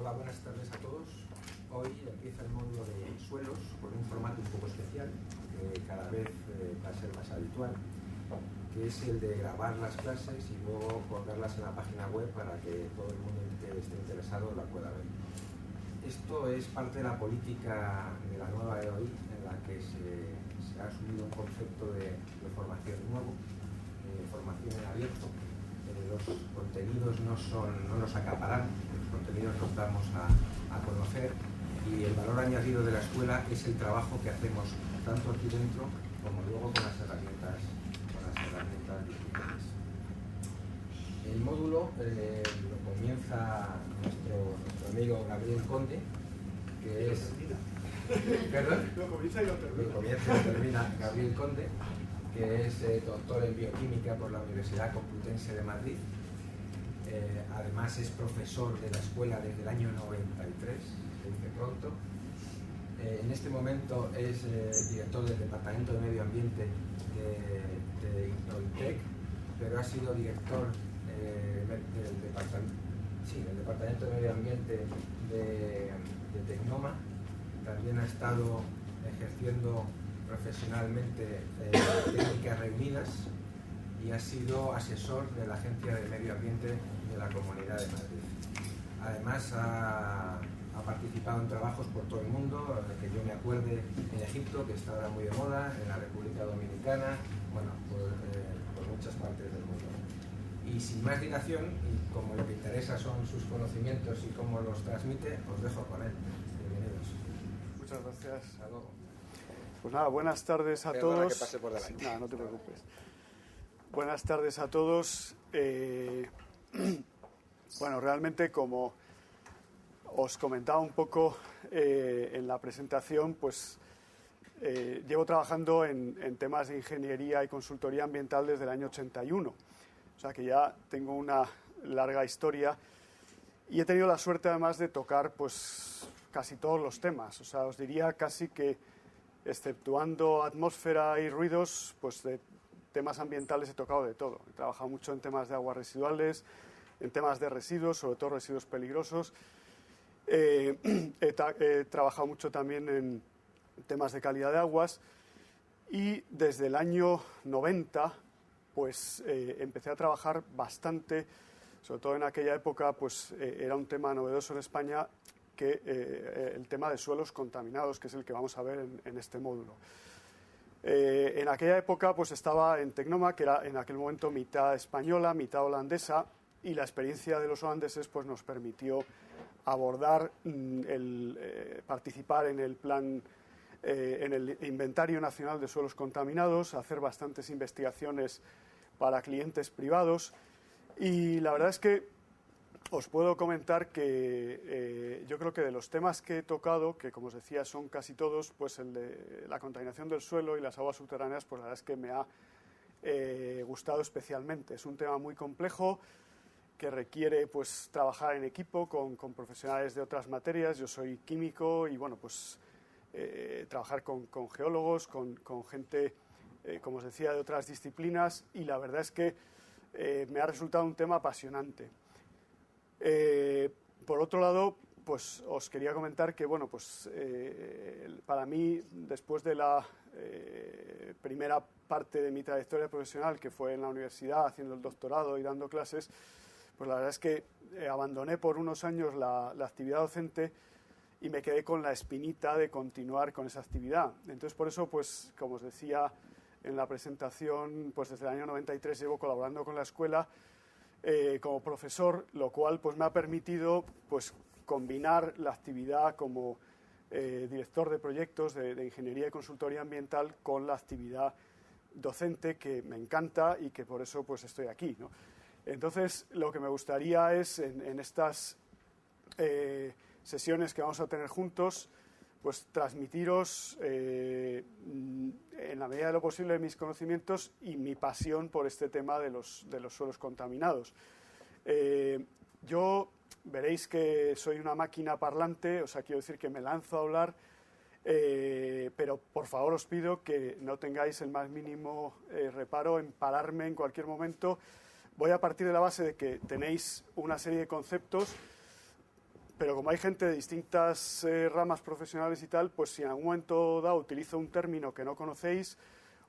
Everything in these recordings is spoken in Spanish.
Hola, buenas tardes a todos. Hoy empieza el módulo de suelos con un formato un poco especial que cada vez va a ser más habitual, que es el de grabar las clases y luego colgarlas en la página web para que todo el mundo que esté interesado la pueda ver. Esto es parte de la política de la nueva EOI, en la que se ha asumido un concepto de formación nuevo, formación en abierto. Los contenidos no nos acaparan, los contenidos los damos a conocer, y el valor añadido de la escuela es el trabajo que hacemos tanto aquí dentro como luego con las herramientas digitales. El módulo lo comienza nuestro amigo Gabriel Conde, que es... ¿Perdón? Lo comienza y lo termina. Lo comienza y lo termina Gabriel Conde, que es doctor en bioquímica por la Universidad Complutense de Madrid. Además es profesor de la escuela desde el año 93, se dice pronto. En este momento es director del Departamento de Medio Ambiente de Innoitec, pero ha sido director del Departamento de Medio Ambiente de Tecnoma. También ha estado ejerciendo profesionalmente Técnicas Reunidas y ha sido asesor de la Agencia de Medio Ambiente de la Comunidad de Madrid. Además ha participado en trabajos por todo el mundo, que yo me acuerde, en Egipto, que está ahora muy de moda, en la República Dominicana, bueno, por muchas partes del mundo. Y sin más dilación, y como lo que interesa son sus conocimientos y cómo los transmite, os dejo con él. Bienvenidos. Muchas gracias. Hasta luego. Pues nada, buenas tardes a Perdona todos. Que pase por delante. Nada, no te preocupes. Buenas tardes a todos. Bueno, realmente, como os comentaba un poco en la presentación, pues llevo trabajando en temas de ingeniería y consultoría ambiental desde el año 81. O sea que ya tengo una larga historia y he tenido la suerte además de tocar pues casi todos los temas. O sea, os diría casi que, exceptuando atmósfera y ruidos, pues de temas ambientales he tocado de todo. He trabajado mucho en temas de aguas residuales, en temas de residuos, sobre todo residuos peligrosos. He trabajado mucho también en temas de calidad de aguas y desde el año 90 pues empecé a trabajar bastante, sobre todo en aquella época pues era un tema novedoso en España, que el tema de suelos contaminados, que es el que vamos a ver en este módulo. En aquella época pues estaba en Tecnoma, que era en aquel momento mitad española, mitad holandesa, y la experiencia de los holandeses pues nos permitió abordar participar en el plan, en el Inventario Nacional de Suelos Contaminados, hacer bastantes investigaciones para clientes privados, y la verdad es que os puedo comentar que yo creo que de los temas que he tocado, que como os decía son casi todos, pues el de la contaminación del suelo y las aguas subterráneas, pues la verdad es que me ha gustado especialmente. Es un tema muy complejo que requiere pues trabajar en equipo con profesionales de otras materias. Yo soy químico y bueno, pues trabajar con geólogos, con gente, como os decía, de otras disciplinas, y la verdad es que me ha resultado un tema apasionante. Por otro lado, pues os quería comentar que bueno, pues para mí, después de la primera parte de mi trayectoria profesional, que fue en la universidad haciendo el doctorado y dando clases, pues la verdad es que abandoné por unos años la actividad docente y me quedé con la espinita de continuar con esa actividad. Entonces, por eso, pues como os decía en la presentación, pues desde el año 93 llevo colaborando con la escuela como profesor, lo cual pues me ha permitido pues combinar la actividad como director de proyectos de ingeniería y consultoría ambiental con la actividad docente, que me encanta y que por eso pues estoy aquí, ¿no? Entonces, lo que me gustaría es en estas sesiones que vamos a tener juntos, pues transmitiros en la medida de lo posible mis conocimientos y mi pasión por este tema de los suelos contaminados. Yo veréis que soy una máquina parlante, o sea, quiero decir que me lanzo a hablar, pero por favor os pido que no tengáis el más mínimo reparo en pararme en cualquier momento. Voy a partir de la base de que tenéis una serie de conceptos pero como hay gente de distintas ramas profesionales y tal, pues si en algún momento dado utilizo un término que no conocéis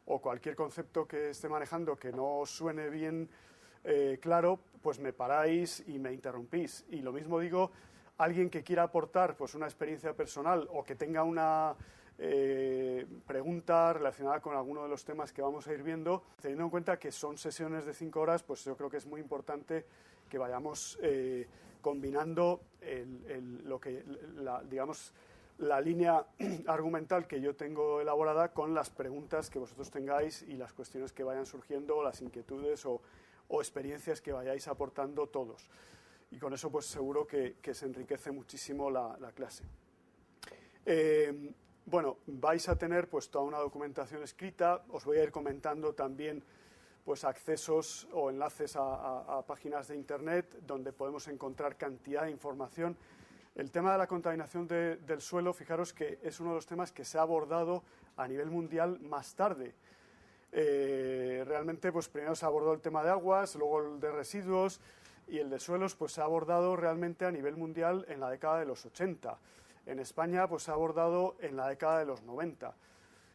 o cualquier concepto que esté manejando que no os suene bien claro, pues me paráis y me interrumpís. Y lo mismo digo, alguien que quiera aportar pues una experiencia personal o que tenga una pregunta relacionada con alguno de los temas que vamos a ir viendo, teniendo en cuenta que son sesiones de 5 horas, pues yo creo que es muy importante que vayamos combinando digamos, la línea argumental que yo tengo elaborada con las preguntas que vosotros tengáis y las cuestiones que vayan surgiendo, las inquietudes o experiencias que vayáis aportando todos. Y con eso pues seguro que se enriquece muchísimo la clase. Bueno, vais a tener pues toda una documentación escrita, os voy a ir comentando también pues accesos o enlaces a páginas de internet donde podemos encontrar cantidad de información. El tema de la contaminación del suelo, fijaros que es uno de los temas que se ha abordado a nivel mundial más tarde. Realmente pues primero se abordó el tema de aguas, luego el de residuos y el de suelos pues se ha abordado realmente a nivel mundial en la década de los 80. En España pues se ha abordado en la década de los 90.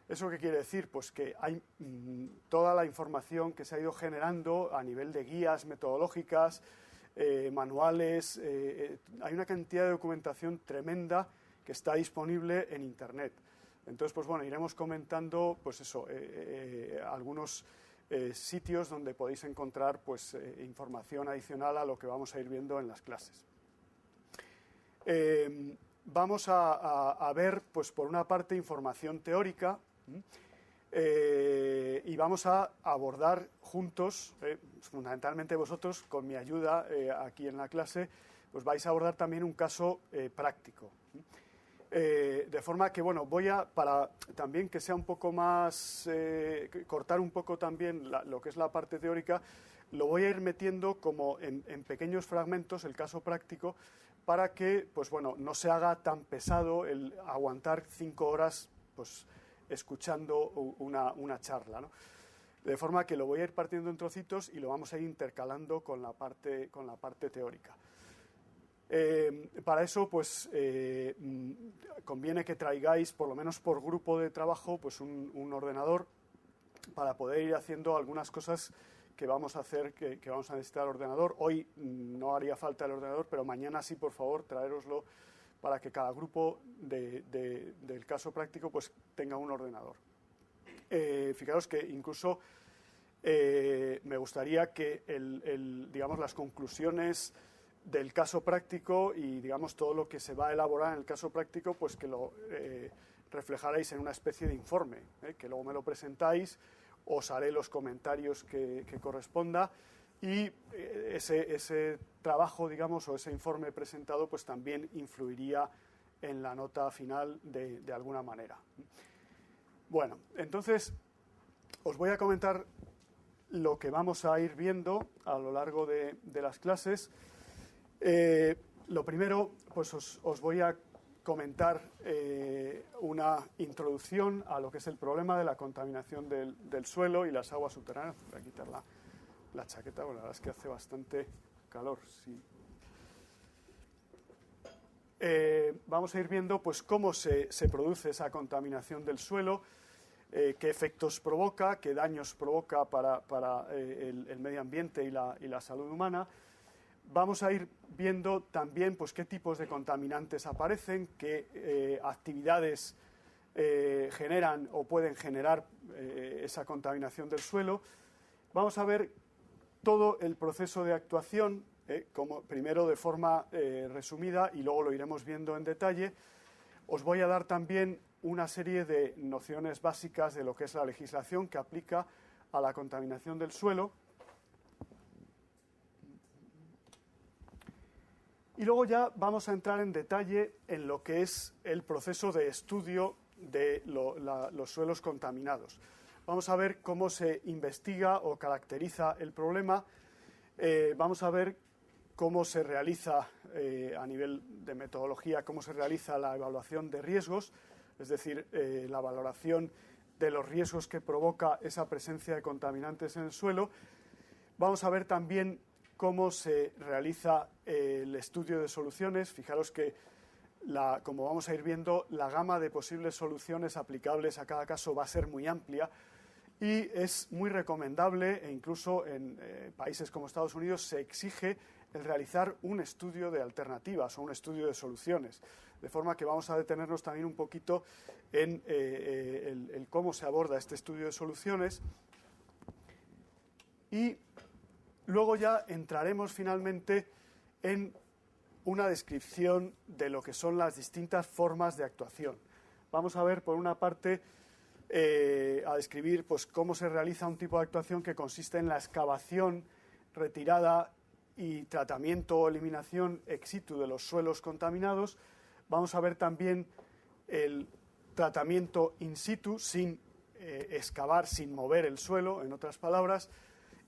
¿Eso qué quiere decir? Pues que hay toda la información que se ha ido generando a nivel de guías metodológicas, manuales, hay una cantidad de documentación tremenda que está disponible en Internet. Entonces, pues bueno, iremos comentando pues eso, algunos sitios donde podéis encontrar pues información adicional a lo que vamos a ir viendo en las clases. Vamos a ver, pues por una parte, información teórica y vamos a abordar juntos, fundamentalmente vosotros, con mi ayuda aquí en la clase, pues vais a abordar también un caso práctico. De forma que, bueno, voy a, para también que sea un poco más, cortar un poco también lo que es la parte teórica, lo voy a ir metiendo como en pequeños fragmentos, el caso práctico, para que, pues bueno, no se haga tan pesado el aguantar 5 horas, pues, escuchando una charla, ¿no? De forma que lo voy a ir partiendo en trocitos y lo vamos a ir intercalando con la parte teórica. Para eso, pues, conviene que traigáis, por lo menos por grupo de trabajo, pues un ordenador para poder ir haciendo algunas cosas que vamos a hacer, que vamos a necesitar el ordenador. Hoy no haría falta el ordenador, pero mañana sí, por favor, traéroslo para que cada grupo del caso práctico pues tenga un ordenador. Fijaros que incluso me gustaría que digamos, las conclusiones del caso práctico y digamos todo lo que se va a elaborar en el caso práctico, pues que lo reflejarais en una especie de informe, que luego me lo presentáis, os haré los comentarios que corresponda y ese trabajo, digamos, o ese informe presentado, pues también influiría en la nota final de alguna manera. Bueno, entonces os voy a comentar lo que vamos a ir viendo a lo largo de las clases. Lo primero, pues os voy a comentar una introducción a lo que es el problema de la contaminación del suelo y las aguas subterráneas. Voy a quitar la chaqueta, porque la verdad es que hace bastante calor. Sí. Vamos a ir viendo pues cómo se produce esa contaminación del suelo, qué efectos provoca, qué daños provoca para el medio ambiente y la salud humana. Vamos a ir viendo también pues, qué tipos de contaminantes aparecen, qué actividades generan o pueden generar esa contaminación del suelo. Vamos a ver todo el proceso de actuación, como primero de forma resumida y luego lo iremos viendo en detalle. Os voy a dar también una serie de nociones básicas de lo que es la legislación que aplica a la contaminación del suelo. Y luego ya vamos a entrar en detalle en lo que es el proceso de estudio de los suelos contaminados. Vamos a ver cómo se investiga o caracteriza el problema. Vamos a ver cómo se realiza a nivel de metodología, cómo se realiza la evaluación de riesgos, es decir, la valoración de los riesgos que provoca esa presencia de contaminantes en el suelo. Vamos a ver también cómo se realiza el estudio de soluciones. Fijaros que, como vamos a ir viendo, la gama de posibles soluciones aplicables a cada caso va a ser muy amplia y es muy recomendable, e incluso en países como Estados Unidos se exige el realizar un estudio de alternativas o un estudio de soluciones. De forma que vamos a detenernos también un poquito en el cómo se aborda este estudio de soluciones. Y luego ya entraremos finalmente en una descripción de lo que son las distintas formas de actuación. Vamos a ver, por una parte, a describir pues, cómo se realiza un tipo de actuación que consiste en la excavación, retirada y tratamiento o eliminación ex situ de los suelos contaminados. Vamos a ver también el tratamiento in situ, sin excavar, sin mover el suelo, en otras palabras.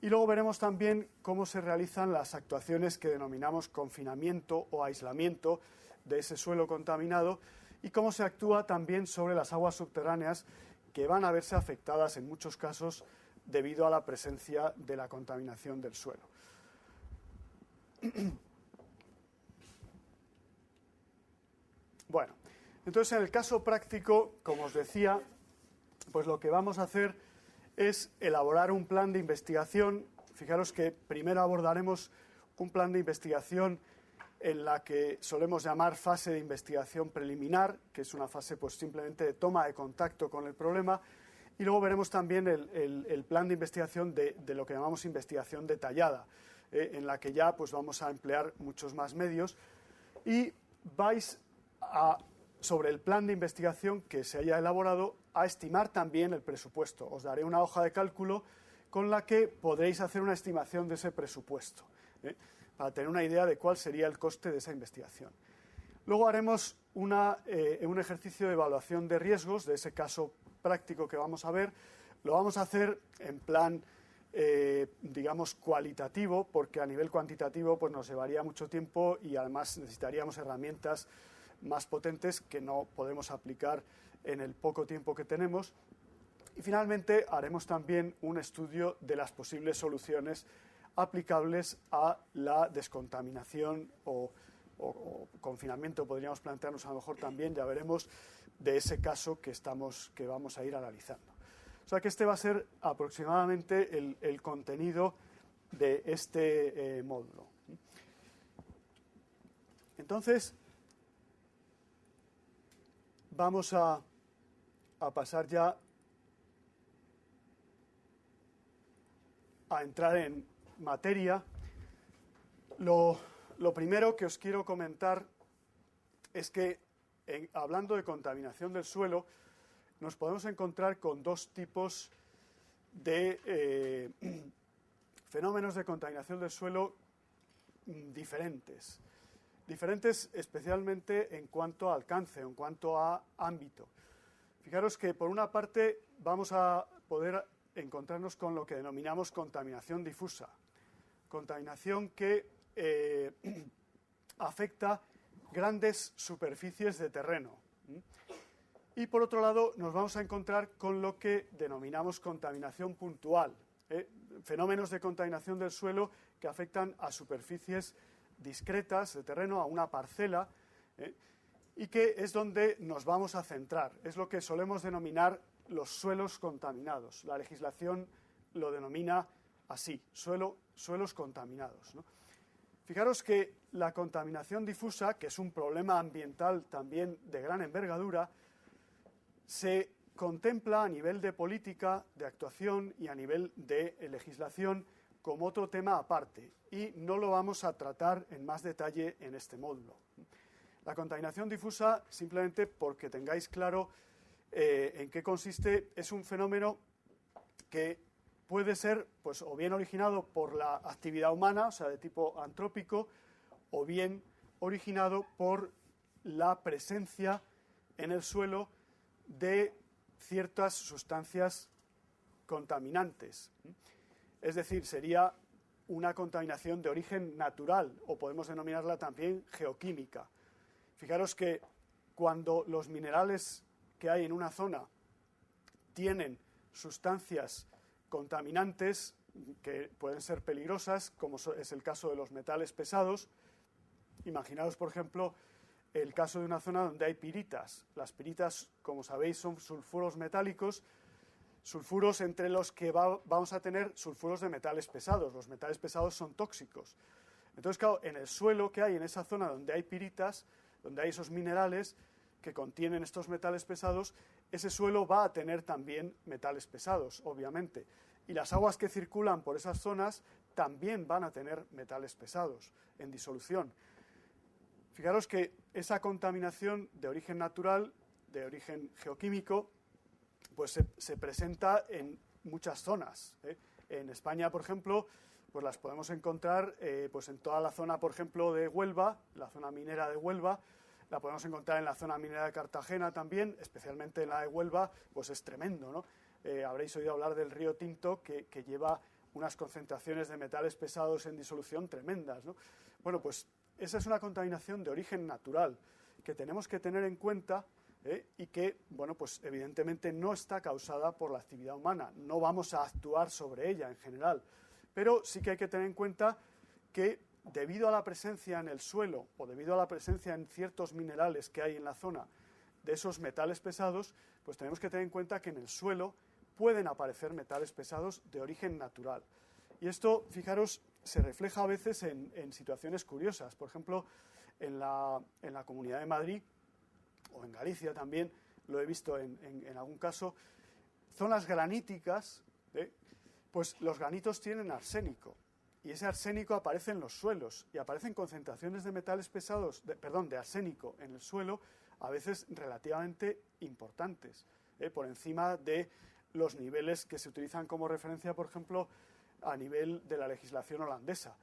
Y luego veremos también cómo se realizan las actuaciones que denominamos confinamiento o aislamiento de ese suelo contaminado y cómo se actúa también sobre las aguas subterráneas que van a verse afectadas en muchos casos debido a la presencia de la contaminación del suelo. Bueno, entonces en el caso práctico, como os decía, pues lo que vamos a hacer es elaborar un plan de investigación. Fijaros que primero abordaremos un plan de investigación en la que solemos llamar fase de investigación preliminar, que es una fase pues simplemente de toma de contacto con el problema, y luego veremos también el plan de investigación de lo que llamamos investigación detallada, en la que ya pues vamos a emplear muchos más medios, y vais a, sobre el plan de investigación que se haya elaborado, a estimar también el presupuesto. Os daré una hoja de cálculo con la que podréis hacer una estimación de ese presupuesto, para tener una idea de cuál sería el coste de esa investigación. Luego haremos un ejercicio de evaluación de riesgos de ese caso práctico que vamos a ver. Lo vamos a hacer en plan, digamos, cualitativo, porque a nivel cuantitativo pues, nos llevaría mucho tiempo y además necesitaríamos herramientas más potentes que no podemos aplicar en el poco tiempo que tenemos. Y finalmente haremos también un estudio de las posibles soluciones aplicables a la descontaminación o confinamiento, podríamos plantearnos a lo mejor también, ya veremos, de ese caso que vamos a ir analizando. O sea que este va a ser aproximadamente el contenido de este módulo. Entonces, vamos a pasar ya a entrar en materia. Lo primero que os quiero comentar es que, hablando de contaminación del suelo, nos podemos encontrar con dos tipos de fenómenos de contaminación del suelo diferentes. Diferentes especialmente en cuanto a alcance, en cuanto a ámbito. Fijaros que, por una parte, vamos a poder encontrarnos con lo que denominamos contaminación difusa. Contaminación que afecta grandes superficies de terreno. Y, por otro lado, nos vamos a encontrar con lo que denominamos contaminación puntual. Fenómenos de contaminación del suelo que afectan a superficies discretas de terreno, a una parcela, y que es donde nos vamos a centrar. Es lo que solemos denominar los suelos contaminados. La legislación lo denomina así, suelos contaminados, ¿no? Fijaros que la contaminación difusa, que es un problema ambiental también de gran envergadura, se contempla a nivel de política, de actuación y a nivel de legislación como otro tema aparte, y no lo vamos a tratar en más detalle en este módulo. La contaminación difusa, simplemente porque tengáis claro en qué consiste, es un fenómeno que puede ser pues, o bien originado por la actividad humana, o sea, de tipo antrópico, o bien originado por la presencia en el suelo de ciertas sustancias contaminantes. Es decir, sería una contaminación de origen natural, o podemos denominarla también geoquímica. Fijaros que cuando los minerales que hay en una zona tienen sustancias contaminantes, que pueden ser peligrosas, como es el caso de los metales pesados. Imaginaos, por ejemplo, el caso de una zona donde hay piritas. Las piritas, como sabéis, son sulfuros metálicos, sulfuros entre los que vamos a tener sulfuros de metales pesados. Los metales pesados son tóxicos. Entonces, claro, en el suelo que hay en esa zona donde hay piritas, donde hay esos minerales que contienen estos metales pesados, ese suelo va a tener también metales pesados, obviamente. Y las aguas que circulan por esas zonas también van a tener metales pesados en disolución. Fijaros que esa contaminación de origen natural, de origen geoquímico, pues se presenta en muchas zonas, ¿eh? En España, por ejemplo, pues las podemos encontrar pues en toda la zona, por ejemplo, de Huelva, la zona minera de Huelva. La podemos encontrar en la zona minera de Cartagena también, especialmente en la de Huelva, pues es tremendo, ¿no? Habréis oído hablar del río Tinto, que lleva unas concentraciones de metales pesados en disolución tremendas, ¿no? Bueno, pues esa es una contaminación de origen natural que tenemos que tener en cuenta, y que, bueno, pues evidentemente no está causada por la actividad humana. No vamos a actuar sobre ella en general, pero sí que hay que tener en cuenta que debido a la presencia en el suelo o debido a la presencia en ciertos minerales que hay en la zona de esos metales pesados, pues tenemos que tener en cuenta que en el suelo pueden aparecer metales pesados de origen natural. Y esto, fijaros, se refleja a veces en situaciones curiosas. Por ejemplo, en la Comunidad de Madrid, o en Galicia también, lo he visto en algún caso, zonas graníticas, pues los granitos tienen arsénico. Y ese arsénico aparece en los suelos y aparecen concentraciones de metales pesados, de arsénico en el suelo, a veces relativamente importantes, por encima de los niveles que se utilizan como referencia, por ejemplo, a nivel de la legislación holandesa.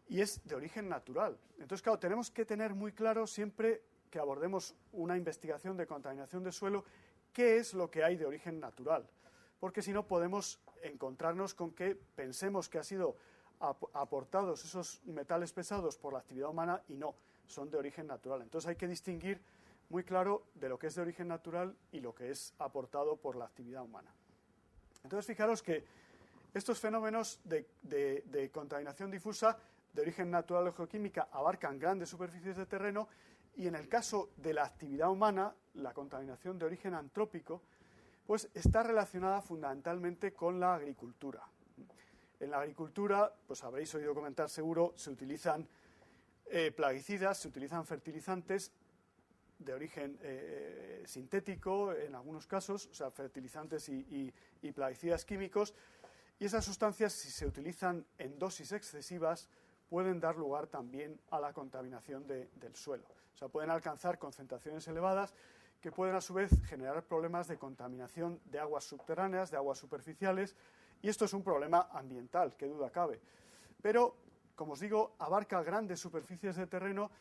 Y es de origen natural. Entonces, claro, tenemos que tener muy claro siempre que abordemos una investigación de contaminación de suelo, qué es lo que hay de origen natural. Porque si no podemos encontrarnos con que pensemos que ha sido aportados esos metales pesados por la actividad humana y no, son de origen natural. Entonces hay que distinguir muy claro de lo que es de origen natural y lo que es aportado por la actividad humana. Entonces fijaros que estos fenómenos de contaminación difusa de origen natural o geoquímica abarcan grandes superficies de terreno y en el caso de la actividad humana, la contaminación de origen antrópico, pues está relacionada fundamentalmente con la agricultura. En la agricultura, pues habréis oído comentar seguro, se utilizan plaguicidas, se utilizan fertilizantes de origen sintético en algunos casos, o sea, fertilizantes y plaguicidas químicos, y esas sustancias, si se utilizan en dosis excesivas, pueden dar lugar también a la contaminación del suelo. O sea, pueden alcanzar concentraciones elevadas que pueden a su vez generar problemas de contaminación de aguas subterráneas, de aguas superficiales, y esto es un problema ambiental, qué duda cabe. Pero, como os digo, abarca grandes superficies de terreno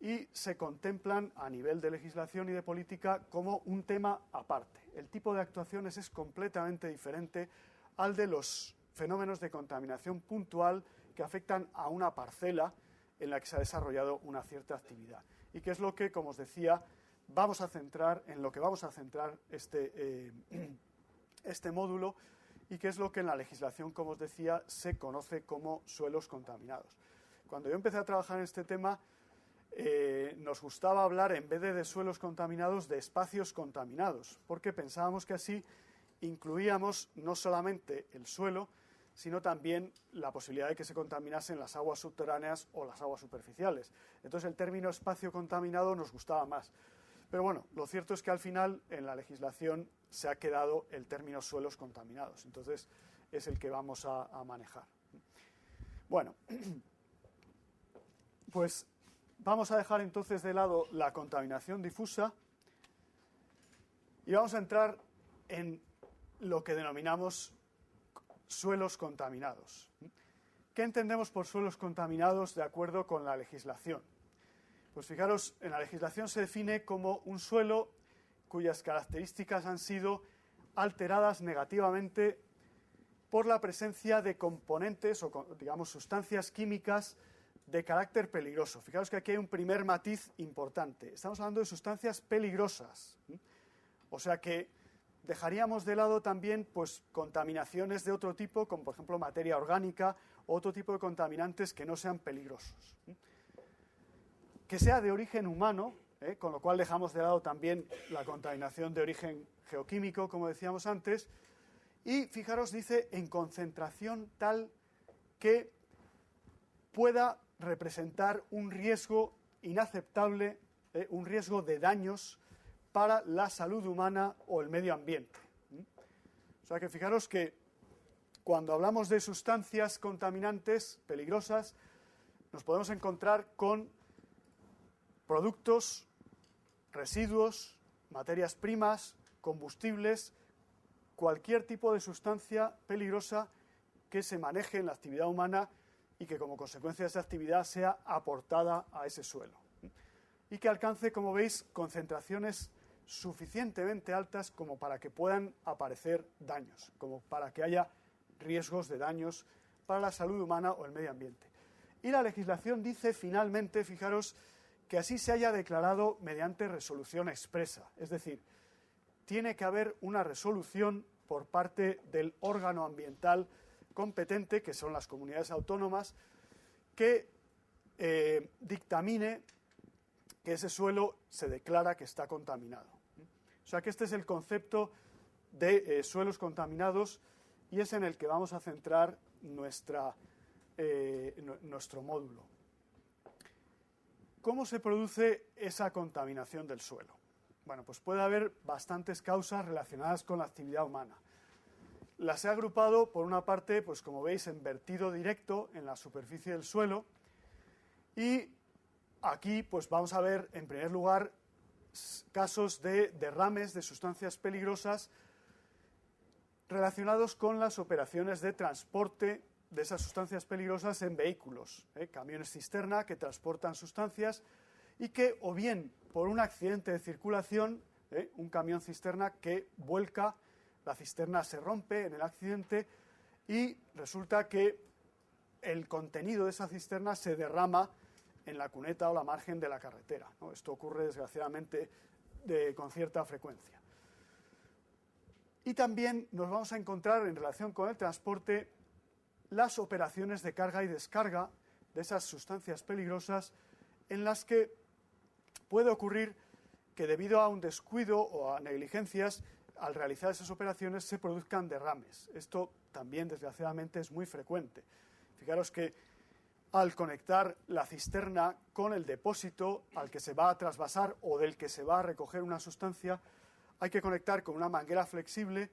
y se contemplan a nivel de legislación y de política como un tema aparte. El tipo de actuaciones es completamente diferente al de los fenómenos de contaminación puntual que afectan a una parcela en la que se ha desarrollado una cierta actividad. Y que es lo que, como os decía, vamos a centrar este módulo, y que es lo que en la legislación, como os decía, se conoce como suelos contaminados. Cuando yo empecé a trabajar en este tema, nos gustaba hablar, en vez de suelos contaminados, de espacios contaminados, porque pensábamos que así incluíamos no solamente el suelo, sino también la posibilidad de que se contaminasen las aguas subterráneas o las aguas superficiales. Entonces el término espacio contaminado nos gustaba más. Pero bueno, lo cierto es que al final en la legislación se ha quedado el término suelos contaminados. Entonces es el que vamos a manejar. Bueno, pues vamos a dejar entonces de lado la contaminación difusa y vamos a entrar en lo que denominamos suelos contaminados. ¿Qué entendemos por suelos contaminados de acuerdo con la legislación? Pues fijaros, en la legislación se define como un suelo cuyas características han sido alteradas negativamente por la presencia de componentes o, digamos, sustancias químicas de carácter peligroso. Fijaros que aquí hay un primer matiz importante. Estamos hablando de sustancias peligrosas. O sea que dejaríamos de lado también pues, contaminaciones de otro tipo, como por ejemplo materia orgánica o otro tipo de contaminantes que no sean peligrosos. Que sea de origen humano, con lo cual dejamos de lado también la contaminación de origen geoquímico, como decíamos antes, y fijaros, dice, en concentración tal que pueda representar un riesgo inaceptable, un riesgo de daños para la salud humana o el medio ambiente. O sea que fijaros que cuando hablamos de sustancias contaminantes peligrosas, nos podemos encontrar con productos, residuos, materias primas, combustibles, cualquier tipo de sustancia peligrosa que se maneje en la actividad humana y que como consecuencia de esa actividad sea aportada a ese suelo. Y que alcance, como veis, concentraciones suficientemente altas como para que puedan aparecer daños, como para que haya riesgos de daños para la salud humana o el medio ambiente. Y la legislación dice finalmente, fijaros, que así se haya declarado mediante resolución expresa. Es decir, tiene que haber una resolución por parte del órgano ambiental competente, que son las comunidades autónomas, que dictamine que ese suelo se declara que está contaminado. O sea que este es el concepto de suelos contaminados y es en el que vamos a centrar nuestro módulo. ¿Cómo se produce esa contaminación del suelo? Bueno, pues puede haber bastantes causas relacionadas con la actividad humana. Las he agrupado, por una parte, pues como veis, en vertido directo en la superficie del suelo. Y aquí pues vamos a ver, en primer lugar, casos de derrames de sustancias peligrosas relacionados con las operaciones de transporte de esas sustancias peligrosas en vehículos, camiones cisterna que transportan sustancias y que, o bien por un accidente de circulación, un camión cisterna que vuelca, la cisterna se rompe en el accidente y resulta que el contenido de esa cisterna se derrama en la cuneta o la margen de la carretera, ¿no? Esto ocurre, desgraciadamente, con cierta frecuencia. Y también nos vamos a encontrar, en relación con el transporte, las operaciones de carga y descarga de esas sustancias peligrosas en las que puede ocurrir que debido a un descuido o a negligencias, al realizar esas operaciones se produzcan derrames. Esto también, desgraciadamente, es muy frecuente. Fijaros que al conectar la cisterna con el depósito al que se va a trasvasar o del que se va a recoger una sustancia, hay que conectar con una manguera flexible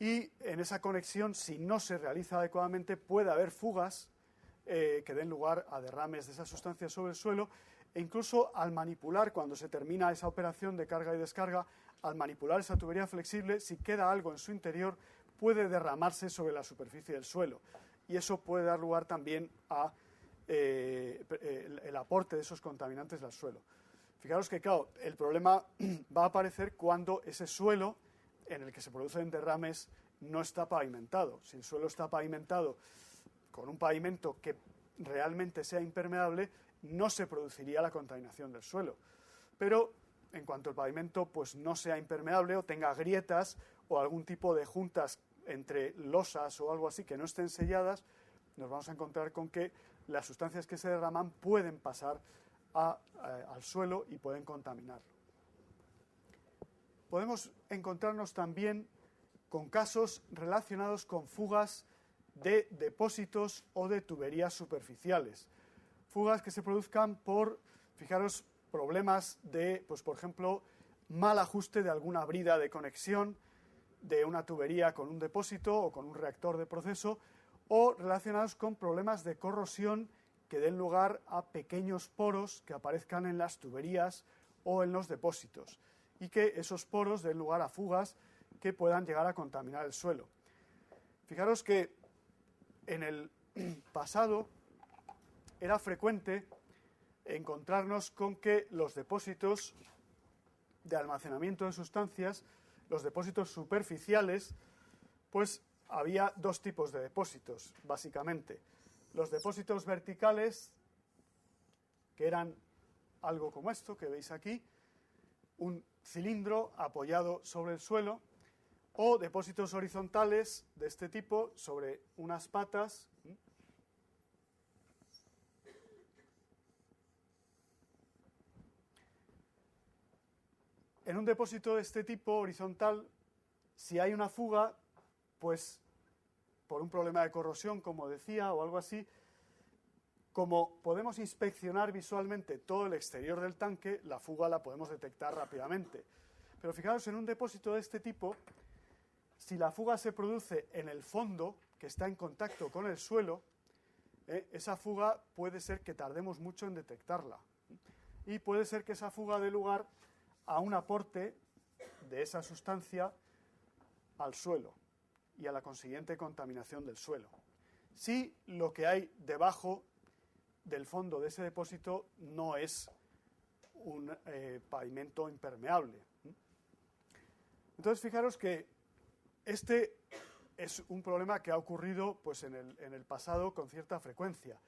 y en esa conexión, si no se realiza adecuadamente, puede haber fugas que den lugar a derrames de esas sustancias sobre el suelo e incluso al manipular, cuando se termina esa operación de carga y descarga, al manipular esa tubería flexible, si queda algo en su interior, puede derramarse sobre la superficie del suelo y eso puede dar lugar también a el aporte de esos contaminantes al suelo. Fijaros que, claro, el problema va a aparecer cuando ese suelo en el que se producen derrames no está pavimentado. Si el suelo está pavimentado con un pavimento que realmente sea impermeable, no se produciría la contaminación del suelo. Pero en cuanto el pavimento pues, no sea impermeable o tenga grietas o algún tipo de juntas entre losas o algo así que no estén selladas, nos vamos a encontrar con que las sustancias que se derraman pueden pasar al suelo y pueden contaminarlo. Podemos encontrarnos también con casos relacionados con fugas de depósitos o de tuberías superficiales. Fugas que se produzcan por, fijaros, problemas de, pues por ejemplo, mal ajuste de alguna brida de conexión de una tubería con un depósito o con un reactor de proceso, o relacionados con problemas de corrosión que den lugar a pequeños poros que aparezcan en las tuberías o en los depósitos y que esos poros den lugar a fugas que puedan llegar a contaminar el suelo. Fijaros que en el pasado era frecuente encontrarnos con que los depósitos de almacenamiento de sustancias, los depósitos superficiales, pues había dos tipos de depósitos, básicamente. Los depósitos verticales, que eran algo como esto que veis aquí, un cilindro apoyado sobre el suelo, o depósitos horizontales de este tipo sobre unas patas. En un depósito de este tipo horizontal, si hay una fuga, pues por un problema de corrosión, como decía, o algo así, como podemos inspeccionar visualmente todo el exterior del tanque, la fuga la podemos detectar rápidamente. Pero fijaros, en un depósito de este tipo, si la fuga se produce en el fondo, que está en contacto con el suelo, esa fuga puede ser que tardemos mucho en detectarla. Y puede ser que esa fuga dé lugar a un aporte de esa sustancia al suelo y a la consiguiente contaminación del suelo. Si lo que hay debajo del fondo de ese depósito no es un pavimento impermeable. Entonces, fijaros que este es un problema que ha ocurrido pues, en el pasado con cierta frecuencia.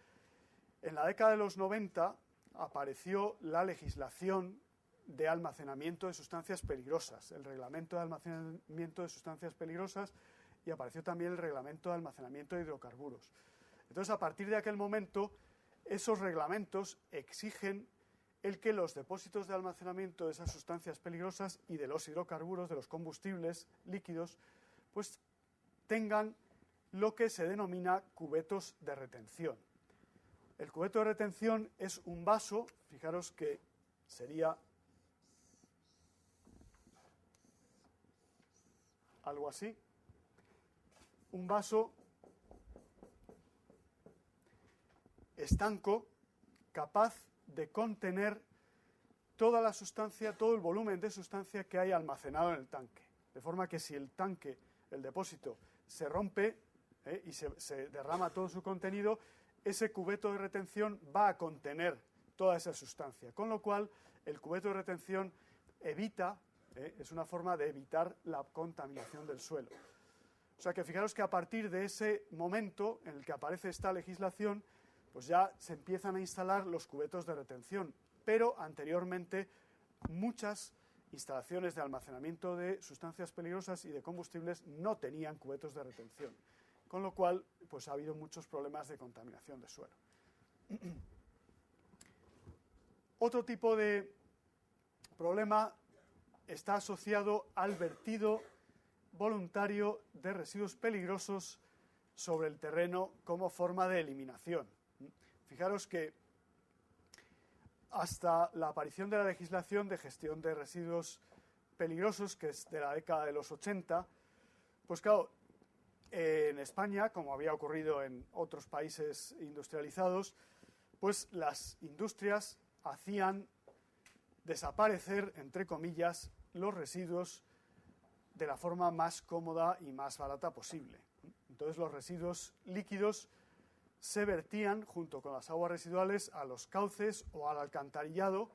En la década de los 90 apareció la legislación de almacenamiento de sustancias peligrosas, el reglamento de almacenamiento de sustancias peligrosas, y apareció también el reglamento de almacenamiento de hidrocarburos. Entonces, a partir de aquel momento, esos reglamentos exigen el que los depósitos de almacenamiento de esas sustancias peligrosas y de los hidrocarburos, de los combustibles líquidos, pues tengan lo que se denomina cubetos de retención. El cubeto de retención es un vaso, fijaros que sería algo así, un vaso estanco capaz de contener toda la sustancia, todo el volumen de sustancia que hay almacenado en el tanque. De forma que si el tanque, el depósito, se rompe y se derrama todo su contenido, ese cubeto de retención va a contener toda esa sustancia. Con lo cual, el cubeto de retención evita, es una forma de evitar la contaminación del suelo. O sea que fijaros que a partir de ese momento en el que aparece esta legislación, pues ya se empiezan a instalar los cubetos de retención, pero anteriormente muchas instalaciones de almacenamiento de sustancias peligrosas y de combustibles no tenían cubetos de retención, con lo cual pues ha habido muchos problemas de contaminación de suelo. Otro tipo de problema está asociado al vertido voluntario de residuos peligrosos sobre el terreno como forma de eliminación. Fijaros que hasta la aparición de la legislación de gestión de residuos peligrosos, que es de la década de los 80, pues claro, en España, como había ocurrido en otros países industrializados, pues las industrias hacían desaparecer, entre comillas, los residuos de la forma más cómoda y más barata posible. Entonces los residuos líquidos se vertían junto con las aguas residuales a los cauces o al alcantarillado,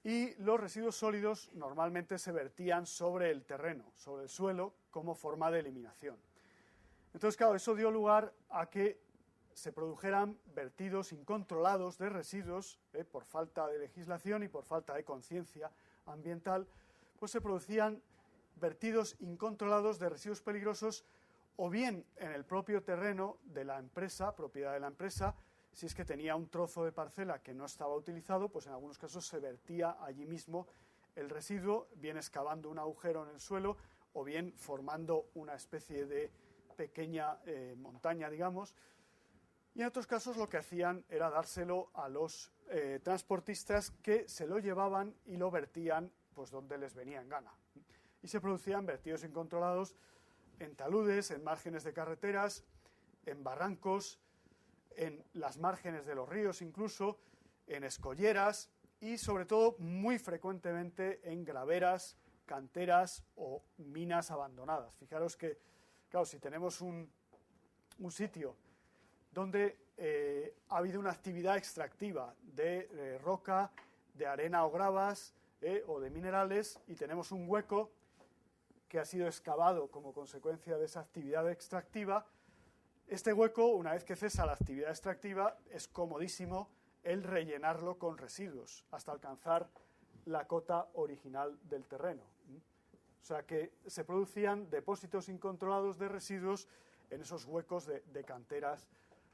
y los residuos sólidos normalmente se vertían sobre el terreno, sobre el suelo, como forma de eliminación. Entonces, claro, eso dio lugar a que se produjeran vertidos incontrolados de residuos, por falta de legislación y por falta de conciencia ambiental, pues se producían vertidos incontrolados de residuos peligrosos, o bien en el propio terreno de la empresa, propiedad de la empresa. Si es que tenía un trozo de parcela que no estaba utilizado, pues en algunos casos se vertía allí mismo el residuo, bien excavando un agujero en el suelo o bien formando una especie de pequeña montaña, digamos. Y en otros casos lo que hacían era dárselo a los transportistas, que se lo llevaban y lo vertían pues donde les venía en gana. Y se producían vertidos incontrolados en taludes, en márgenes de carreteras, en barrancos, en las márgenes de los ríos incluso, en escolleras y sobre todo muy frecuentemente en graveras, canteras o minas abandonadas. Fijaros que, claro, si tenemos un sitio donde ha habido una actividad extractiva de roca, de arena o gravas o de minerales, y tenemos un hueco que ha sido excavado como consecuencia de esa actividad extractiva, este hueco, una vez que cesa la actividad extractiva, es comodísimo el rellenarlo con residuos hasta alcanzar la cota original del terreno. O sea que se producían depósitos incontrolados de residuos en esos huecos de canteras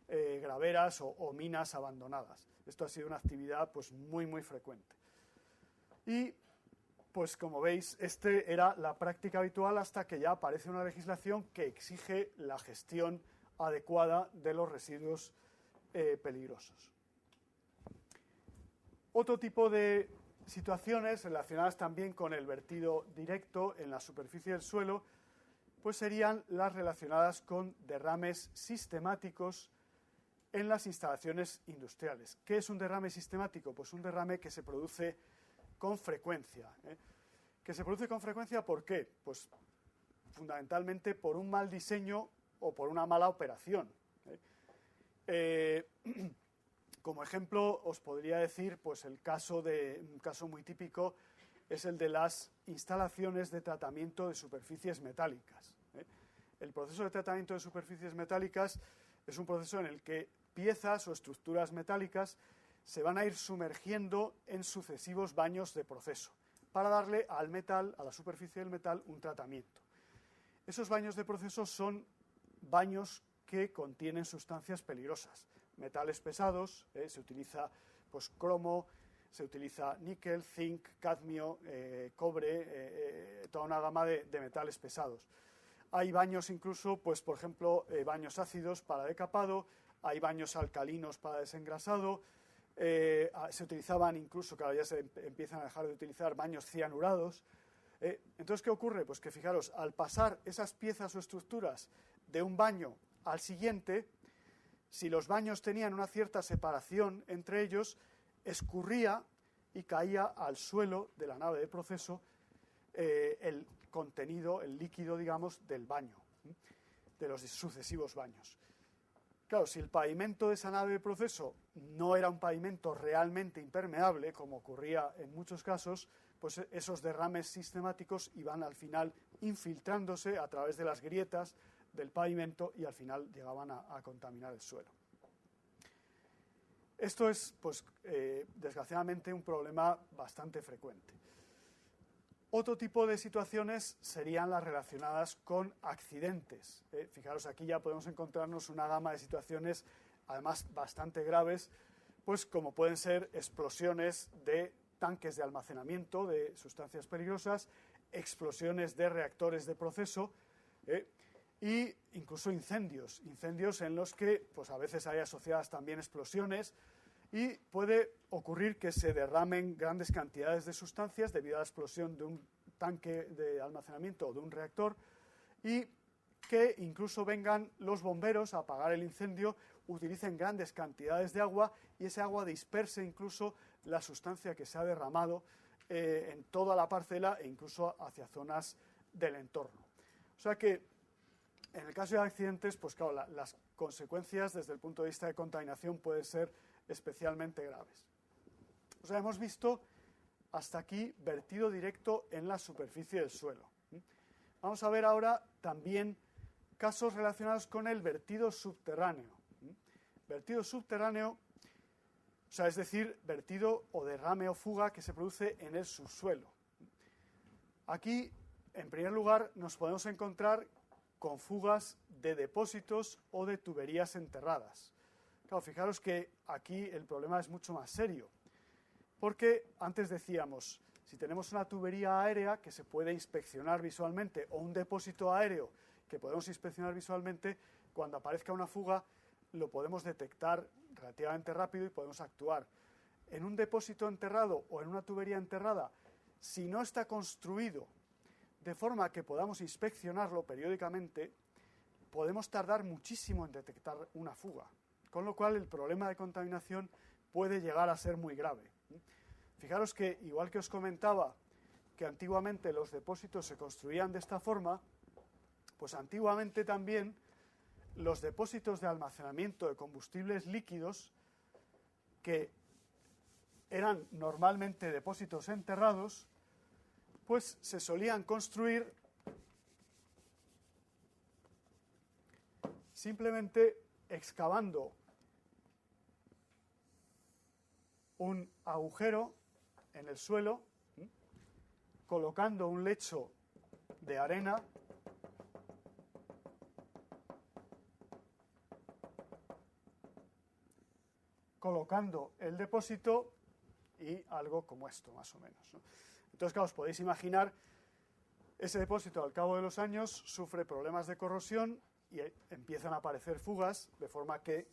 graveras o minas abandonadas. Esto ha sido una actividad pues muy frecuente. Y pues como veis, era la práctica habitual hasta que ya aparece una legislación que exige la gestión adecuada de los residuos peligrosos. Otro tipo de situaciones relacionadas también con el vertido directo en la superficie del suelo, pues serían las relacionadas con derrames sistemáticos en las instalaciones industriales. ¿Qué es un derrame sistemático? Pues un derrame que se produce con frecuencia. ¿Que se produce con frecuencia por qué? Pues fundamentalmente por un mal diseño o por una mala operación. Como ejemplo, os podría decir, pues un caso muy típico es el de las instalaciones de tratamiento de superficies metálicas. El proceso de tratamiento de superficies metálicas es un proceso en el que piezas o estructuras metálicas se van a ir sumergiendo en sucesivos baños de proceso para darle al metal, a la superficie del metal, un tratamiento. Esos baños de proceso son baños que contienen sustancias peligrosas, metales pesados, se utiliza pues, cromo, se utiliza níquel, zinc, cadmio, cobre, toda una gama de metales pesados. Hay baños incluso, pues por ejemplo, baños ácidos para decapado, hay baños alcalinos para desengrasado, se utilizaban incluso, que ahora ya se empiezan a dejar de utilizar, baños cianurados. Entonces, ¿qué ocurre? Pues que fijaros, al pasar esas piezas o estructuras de un baño al siguiente, si los baños tenían una cierta separación entre ellos, escurría y caía al suelo de la nave de proceso el contenido, el líquido, digamos, del baño, de los sucesivos baños. Claro, si el pavimento de esa nave de proceso no era un pavimento realmente impermeable, como ocurría en muchos casos, pues esos derrames sistemáticos iban al final infiltrándose a través de las grietas del pavimento y al final llegaban a contaminar el suelo. Esto es, pues, desgraciadamente, un problema bastante frecuente. Otro tipo de situaciones serían las relacionadas con accidentes. Fijaros, aquí ya podemos encontrarnos una gama de situaciones, además bastante graves, pues como pueden ser explosiones de tanques de almacenamiento de sustancias peligrosas, explosiones de reactores de proceso y incluso incendios en los que pues a veces hay asociadas también explosiones y puede ocurrir que se derramen grandes cantidades de sustancias debido a la explosión de un tanque de almacenamiento o de un reactor y que incluso vengan los bomberos a apagar el incendio, utilicen grandes cantidades de agua y ese agua disperse incluso la sustancia que se ha derramado en toda la parcela e incluso hacia zonas del entorno. O sea que en el caso de accidentes, pues claro, las consecuencias desde el punto de vista de contaminación pueden ser especialmente graves. O sea, hemos visto hasta aquí vertido directo en la superficie del suelo. Vamos a ver ahora también casos relacionados con el vertido subterráneo. Vertido subterráneo, o sea, es decir, vertido o derrame o fuga que se produce en el subsuelo. Aquí, en primer lugar, nos podemos encontrar con fugas de depósitos o de tuberías enterradas. Claro, fijaros que aquí el problema es mucho más serio, porque antes decíamos, si tenemos una tubería aérea que se puede inspeccionar visualmente o un depósito aéreo que podemos inspeccionar visualmente, cuando aparezca una fuga lo podemos detectar relativamente rápido y podemos actuar. En un depósito enterrado o en una tubería enterrada, si no está construido de forma que podamos inspeccionarlo periódicamente, podemos tardar muchísimo en detectar una fuga, con lo cual el problema de contaminación puede llegar a ser muy grave. Fijaros que, igual que os comentaba, que antiguamente los depósitos se construían de esta forma, pues antiguamente también los depósitos de almacenamiento de combustibles líquidos, que eran normalmente depósitos enterrados, pues se solían construir simplemente excavando un agujero en el suelo, colocando un lecho de arena colocando el depósito y algo como esto, más o menos, ¿no? Entonces, claro, os podéis imaginar, ese depósito al cabo de los años sufre problemas de corrosión y empiezan a aparecer fugas, de forma que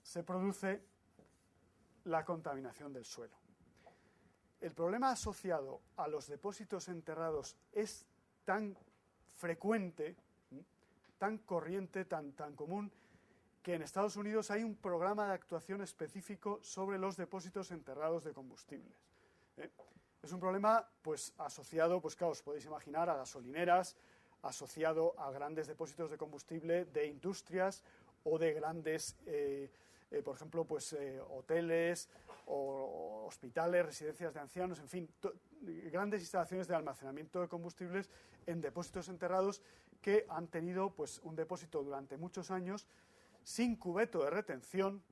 se produce la contaminación del suelo. El problema asociado a los depósitos enterrados es tan frecuente, tan corriente, tan común, que en Estados Unidos hay un programa de actuación específico sobre los depósitos enterrados de combustibles. Es un problema pues asociado, pues claro, os podéis imaginar, a gasolineras, asociado a grandes depósitos de combustible de industrias o de grandes, por ejemplo, pues hoteles o hospitales, residencias de ancianos, en fin, grandes instalaciones de almacenamiento de combustibles en depósitos enterrados que han tenido pues un depósito durante muchos años sin cubeto de retención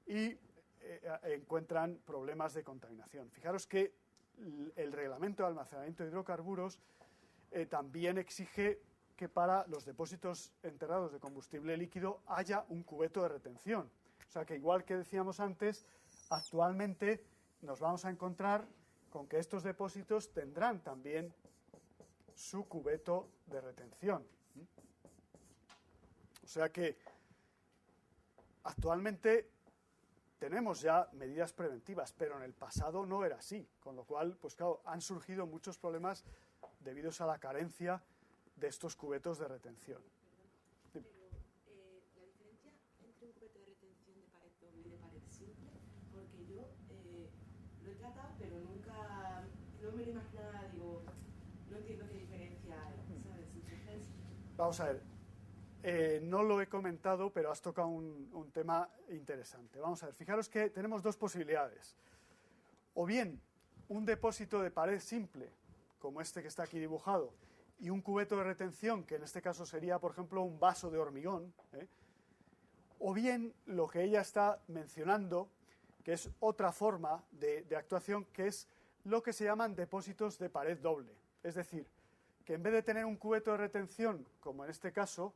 y encuentran problemas de contaminación. Fijaros que el reglamento de almacenamiento de hidrocarburos también exige que para los depósitos enterrados de combustible líquido haya un cubeto de retención. O sea que, igual que decíamos antes, actualmente nos vamos a encontrar con que estos depósitos tendrán también su cubeto de retención. O sea que actualmente tenemos ya medidas preventivas, pero en el pasado no era así, con lo cual, pues claro, han surgido muchos problemas debidos a la carencia de estos cubetos de retención. Pero la diferencia entre un cubeto de retención de pared doble y de pared simple, porque yo lo he tratado, pero nunca, no me lo imaginaba, digo, no entiendo qué diferencia hay, ¿sabes? Entonces, vamos a ver. No lo he comentado, pero has tocado un tema interesante. Vamos a ver, fijaros que tenemos dos posibilidades. O bien un depósito de pared simple, como este que está aquí dibujado, y un cubeto de retención, que en este caso sería, por ejemplo, un vaso de hormigón, o bien lo que ella está mencionando, que es otra forma de actuación, que es lo que se llaman depósitos de pared doble. Es decir, que en vez de tener un cubeto de retención, como en este caso,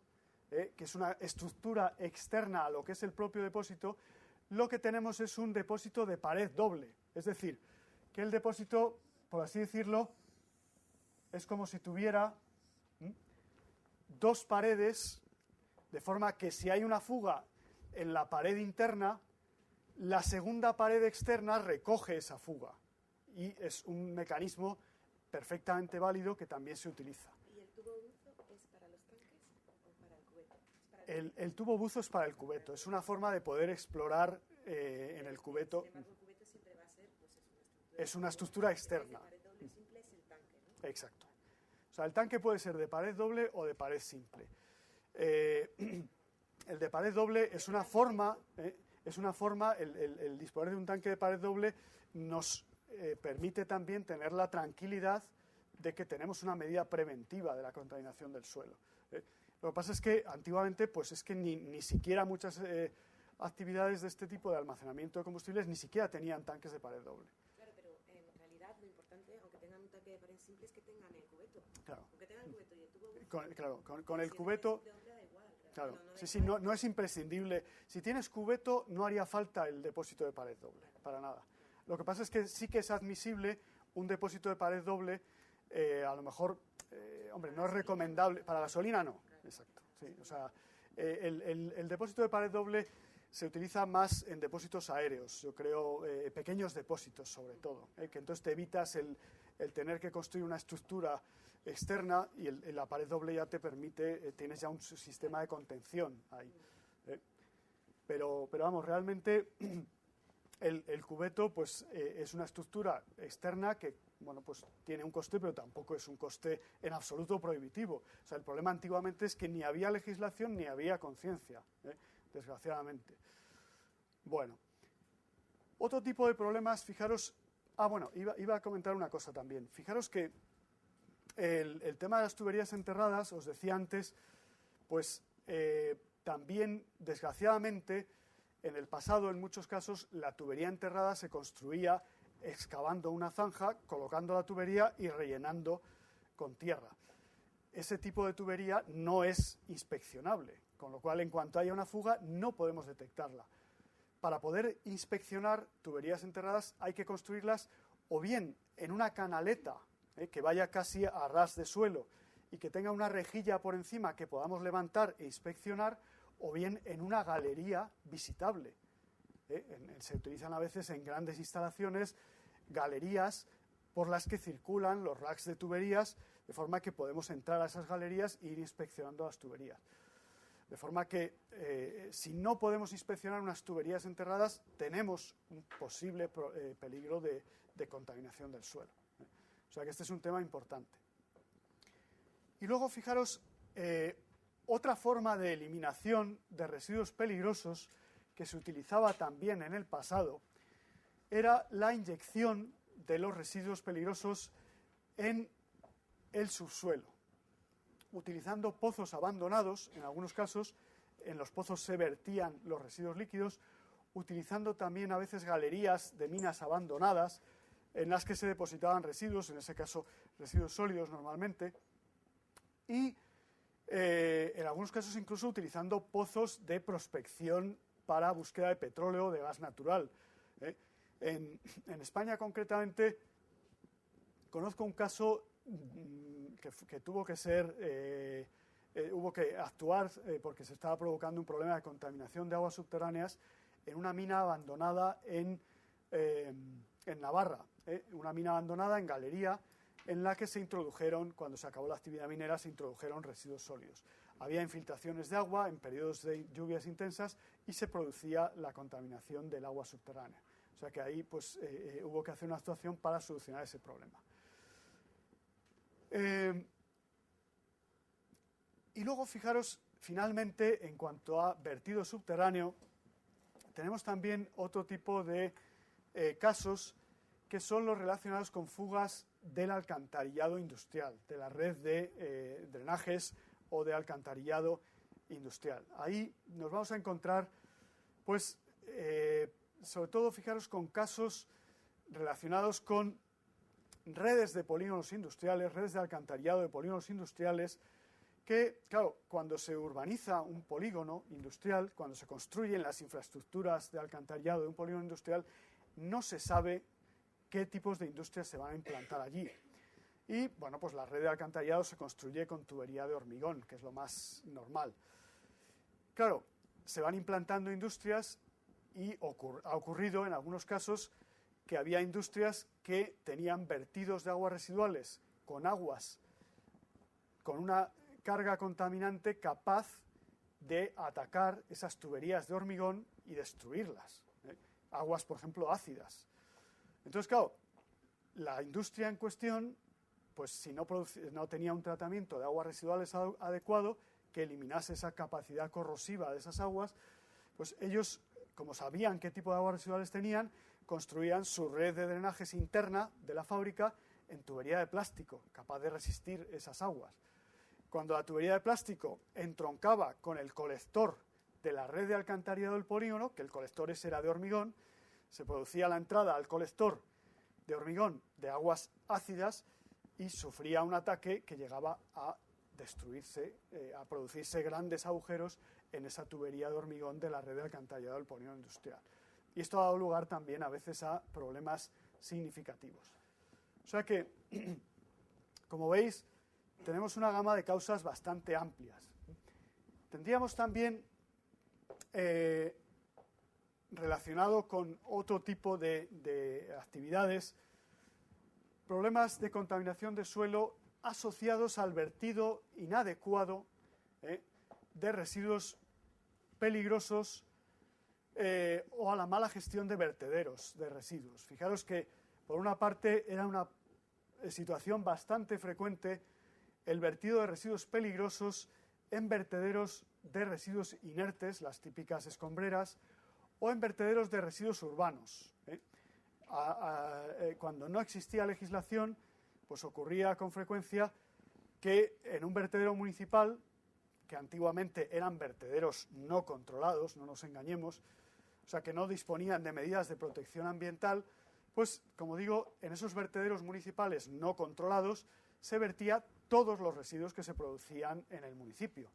que es una estructura externa a lo que es el propio depósito, lo que tenemos es un depósito de pared doble. Es decir, que el depósito, por así decirlo, es como si tuviera dos paredes, de forma que si hay una fuga en la pared interna, la segunda pared externa recoge esa fuga. Y es un mecanismo perfectamente válido que también se utiliza. ¿y el tubo buzo es para los tanques o para el cubeto? El tubo buzo es para el cubeto, es una forma de poder explorar en el cubeto. Sin embargo, el cubeto siempre va a ser, pues, Es una estructura externa. De pared doble simple es el tanque, ¿no? Exacto. O sea, el tanque puede ser de pared doble o de pared simple. El de pared doble es una forma, el disponer de un tanque de pared doble nos permite también tener la tranquilidad de que tenemos una medida preventiva de la contaminación del suelo. Lo que pasa es que antiguamente, pues es que ni siquiera muchas actividades de este tipo de almacenamiento de combustibles ni siquiera tenían tanques de pared doble. Claro, pero en realidad lo importante, aunque tengan un tanque de pared simple, es que tengan el cubeto. Claro. Aunque tengan el cubeto y el tubo. Con el cubeto. Da igual, Claro, no sí, no es imprescindible. Si tienes cubeto, no haría falta el depósito de pared doble, para nada. Lo que pasa es que sí que es admisible un depósito de pared doble, a lo mejor, hombre, no es recomendable, para gasolina no, exacto. Sí, o sea, el depósito de pared doble se utiliza más en depósitos aéreos, yo creo, pequeños depósitos sobre todo, que entonces te evitas el tener que construir una estructura externa y la pared doble ya te permite, tienes ya un sistema de contención ahí. Pero vamos, realmente el cubeto pues es una estructura externa que, bueno, pues tiene un coste, pero tampoco es un coste en absoluto prohibitivo. O sea, el problema antiguamente es que ni había legislación ni había conciencia, desgraciadamente. Bueno, otro tipo de problemas, fijaros. Iba a comentar una cosa también. Fijaros que el tema de las tuberías enterradas, os decía antes, pues también, desgraciadamente, en el pasado, en muchos casos, la tubería enterrada se construía excavando una zanja, colocando la tubería y rellenando con tierra. Ese tipo de tubería no es inspeccionable, con lo cual en cuanto haya una fuga no podemos detectarla. Para poder inspeccionar tuberías enterradas hay que construirlas o bien en una canaleta que vaya casi a ras de suelo y que tenga una rejilla por encima que podamos levantar e inspeccionar, o bien en una galería visitable. Se utilizan a veces en grandes instalaciones galerías por las que circulan los racks de tuberías, de forma que podemos entrar a esas galerías e ir inspeccionando las tuberías. De forma que si no podemos inspeccionar unas tuberías enterradas, tenemos un posible peligro de contaminación del suelo. O sea que este es un tema importante. Y luego, fijaros, otra forma de eliminación de residuos peligrosos que se utilizaba también en el pasado era la inyección de los residuos peligrosos en el subsuelo, utilizando pozos abandonados. En algunos casos, en los pozos se vertían los residuos líquidos, utilizando también a veces galerías de minas abandonadas en las que se depositaban residuos, en ese caso residuos sólidos normalmente, y en algunos casos incluso utilizando pozos de prospección para búsqueda de petróleo o de gas natural. En España concretamente conozco un caso que tuvo que ser, hubo que actuar porque se estaba provocando un problema de contaminación de aguas subterráneas en una mina abandonada en Navarra, una mina abandonada en galería en la que se introdujeron, cuando se acabó la actividad minera, se introdujeron residuos sólidos. Había infiltraciones de agua en periodos de lluvias intensas y se producía la contaminación del agua subterránea. O sea que ahí pues, hubo que hacer una actuación para solucionar ese problema. Y luego, fijaros, finalmente, en cuanto a vertido subterráneo, tenemos también otro tipo de casos que son los relacionados con fugas del alcantarillado industrial, de la red de drenajes o de alcantarillado industrial. Ahí nos vamos a encontrar, pues, sobre todo, fijaros, con casos relacionados con redes de polígonos industriales, redes de alcantarillado de polígonos industriales, que, claro, cuando se urbaniza un polígono industrial, cuando se construyen las infraestructuras de alcantarillado de un polígono industrial, no se sabe qué tipos de industrias se van a implantar allí. Y, bueno, pues la red de alcantarillado se construye con tubería de hormigón, que es lo más normal. Claro, se van implantando industrias y ha ocurrido en algunos casos que había industrias que tenían vertidos de aguas residuales con aguas, con una carga contaminante capaz de atacar esas tuberías de hormigón y destruirlas. Aguas, por ejemplo, ácidas. Entonces, claro, la industria en cuestión, pues si no tenía un tratamiento de aguas residuales adecuado que eliminase esa capacidad corrosiva de esas aguas, pues ellos, como sabían qué tipo de aguas residuales tenían, construían su red de drenajes interna de la fábrica en tubería de plástico, capaz de resistir esas aguas. Cuando la tubería de plástico entroncaba con el colector de la red de alcantarillado del polígono, que el colector ese era de hormigón, se producía la entrada al colector de hormigón de aguas ácidas y sufría un ataque que llegaba a destruirse, a producirse grandes agujeros en esa tubería de hormigón de la red de alcantarillado del polígono industrial. Y esto ha dado lugar también a veces a problemas significativos. O sea que, como veis, tenemos una gama de causas bastante amplias. Tendríamos también, relacionado con otro tipo de actividades, problemas de contaminación de suelo asociados al vertido inadecuado de residuos peligrosos o a la mala gestión de vertederos de residuos. Fijaros que, por una parte, era una situación bastante frecuente el vertido de residuos peligrosos en vertederos de residuos inertes, las típicas escombreras, o en vertederos de residuos urbanos. Cuando no existía legislación, pues ocurría con frecuencia que en un vertedero municipal, que antiguamente eran vertederos no controlados, no nos engañemos, o sea, que no disponían de medidas de protección ambiental, pues, como digo, en esos vertederos municipales no controlados se vertía todos los residuos que se producían en el municipio,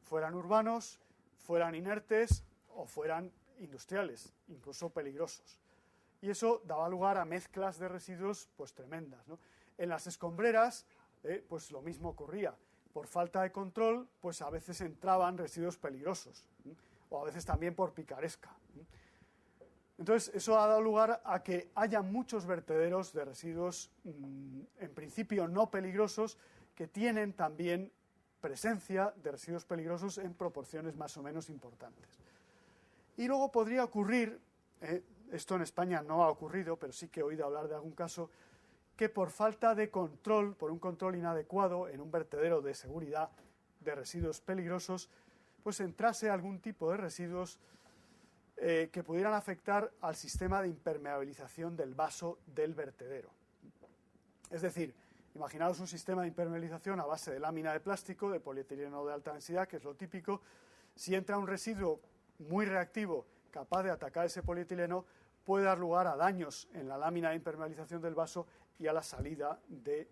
fueran urbanos, fueran inertes o fueran industriales, incluso peligrosos. Y eso daba lugar a mezclas de residuos pues tremendas, ¿no? En las escombreras pues lo mismo ocurría. Por falta de control, pues a veces entraban residuos peligrosos, o a veces también por picaresca. Entonces, eso ha dado lugar a que haya muchos vertederos de residuos, en principio no peligrosos, que tienen también presencia de residuos peligrosos en proporciones más o menos importantes. Y luego podría ocurrir, esto en España no ha ocurrido, pero sí que he oído hablar de algún caso, que por falta de control, por un control inadecuado en un vertedero de seguridad de residuos peligrosos, pues entrase algún tipo de residuos que pudieran afectar al sistema de impermeabilización del vaso del vertedero. Es decir, imaginaos un sistema de impermeabilización a base de lámina de plástico, de polietileno de alta densidad, que es lo típico. Si entra un residuo muy reactivo capaz de atacar ese polietileno, puede dar lugar a daños en la lámina de impermeabilización del vaso y a la salida de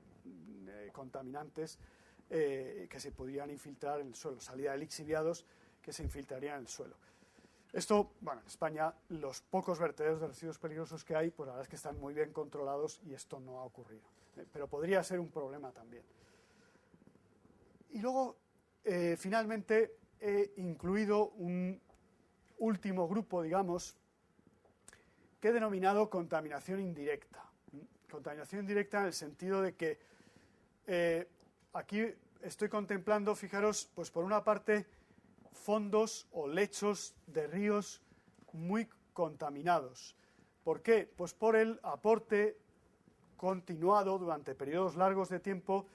contaminantes que se podrían infiltrar en el suelo, salida de lixiviados que se infiltrarían en el suelo. Esto, bueno, en España los pocos vertederos de residuos peligrosos que hay, pues la verdad es que están muy bien controlados y esto no ha ocurrido. Pero podría ser un problema también. Y luego, finalmente, he incluido un último grupo, digamos, que he denominado contaminación indirecta. Contaminación indirecta en el sentido de que aquí estoy contemplando, fijaros, pues por una parte, fondos o lechos de ríos muy contaminados. ¿Por qué? Pues por el aporte continuado durante periodos largos de tiempo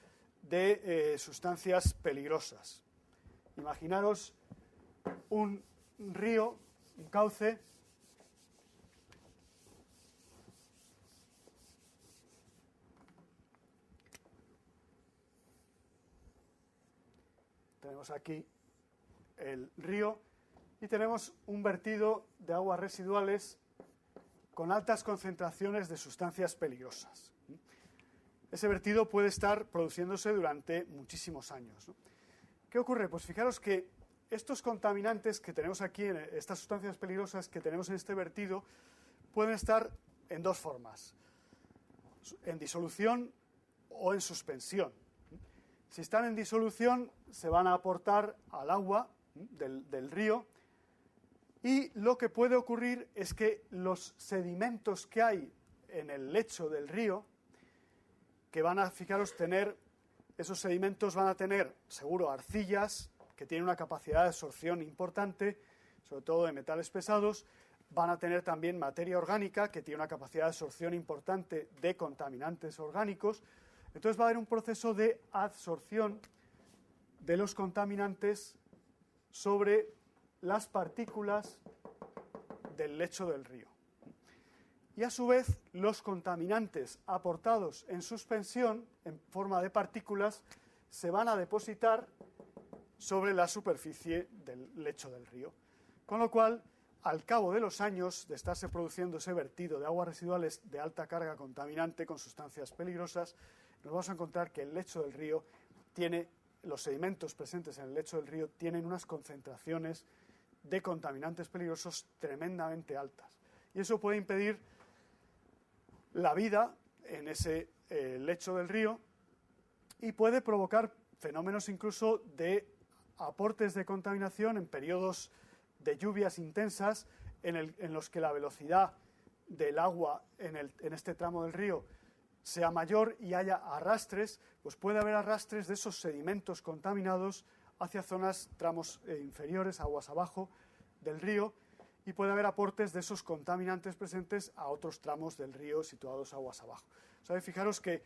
de sustancias peligrosas. Imaginaros un río, un cauce, tenemos aquí el río y tenemos un vertido de aguas residuales con altas concentraciones de sustancias peligrosas. Ese vertido puede estar produciéndose durante muchísimos años, ¿no? ¿Qué ocurre? Pues fijaros que estos contaminantes que tenemos aquí, estas sustancias peligrosas que tenemos en este vertido, pueden estar en dos formas: en disolución o en suspensión. Si están en disolución, se van a aportar al agua del río, y lo que puede ocurrir es que los sedimentos que hay en el lecho del río, que van a, fijaros, esos sedimentos van a tener, seguro, arcillas, que tienen una capacidad de absorción importante, sobre todo de metales pesados, van a tener también materia orgánica, que tiene una capacidad de absorción importante de contaminantes orgánicos. Entonces va a haber un proceso de absorción de los contaminantes sobre las partículas del lecho del río. Y a su vez, los contaminantes aportados en suspensión, en forma de partículas, se van a depositar sobre la superficie del lecho del río. Con lo cual, al cabo de los años de estarse produciendo ese vertido de aguas residuales de alta carga contaminante con sustancias peligrosas, nos vamos a encontrar que el lecho del río los sedimentos presentes en el lecho del río tienen unas concentraciones de contaminantes peligrosos tremendamente altas. Y eso puede impedir la vida en ese lecho del río y puede provocar fenómenos incluso de aportes de contaminación en periodos de lluvias intensas en los que la velocidad del agua en este tramo del río sea mayor y haya arrastres, pues puede haber arrastres de esos sedimentos contaminados hacia tramos inferiores, aguas abajo del río, y puede haber aportes de esos contaminantes presentes a otros tramos del río situados aguas abajo. O sea, fijaros que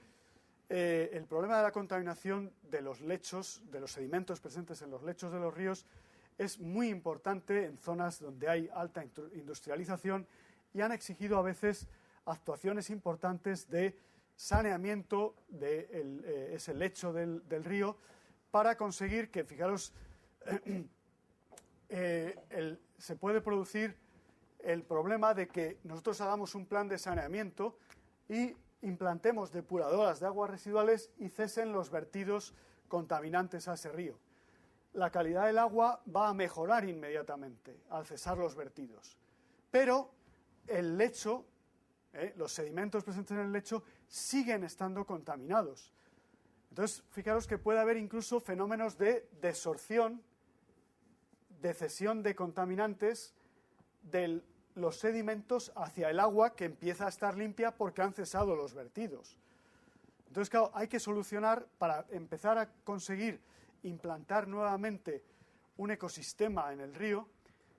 el problema de la contaminación de los lechos, de los sedimentos presentes en los lechos de los ríos, es muy importante en zonas donde hay alta industrialización y han exigido a veces actuaciones importantes de saneamiento de ese lecho del río para conseguir que, fijaros, se puede producir el problema de que nosotros hagamos un plan de saneamiento y implantemos depuradoras de aguas residuales y cesen los vertidos contaminantes a ese río. La calidad del agua va a mejorar inmediatamente al cesar los vertidos. Pero el lecho, los sedimentos presentes en el lecho, siguen estando contaminados. Entonces, fijaros que puede haber incluso fenómenos de desorción, de cesión de contaminantes de los sedimentos hacia el agua que empieza a estar limpia porque han cesado los vertidos. Entonces, claro, hay que solucionar, para empezar a conseguir implantar nuevamente un ecosistema en el río,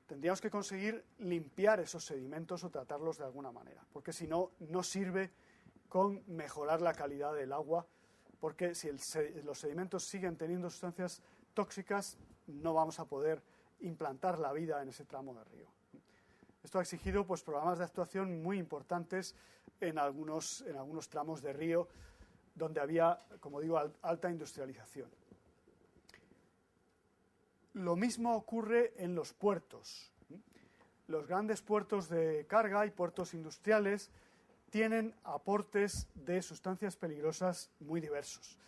tendríamos que conseguir limpiar esos sedimentos o tratarlos de alguna manera, porque si no, no sirve con mejorar la calidad del agua, porque si los sedimentos siguen teniendo sustancias tóxicas, no vamos a poder implantar la vida en ese tramo de río. Esto ha exigido pues, programas de actuación muy importantes en algunos tramos de río donde había, como digo, alta industrialización. Lo mismo ocurre en los puertos. Los grandes puertos de carga y puertos industriales tienen aportes de sustancias peligrosas muy diversos.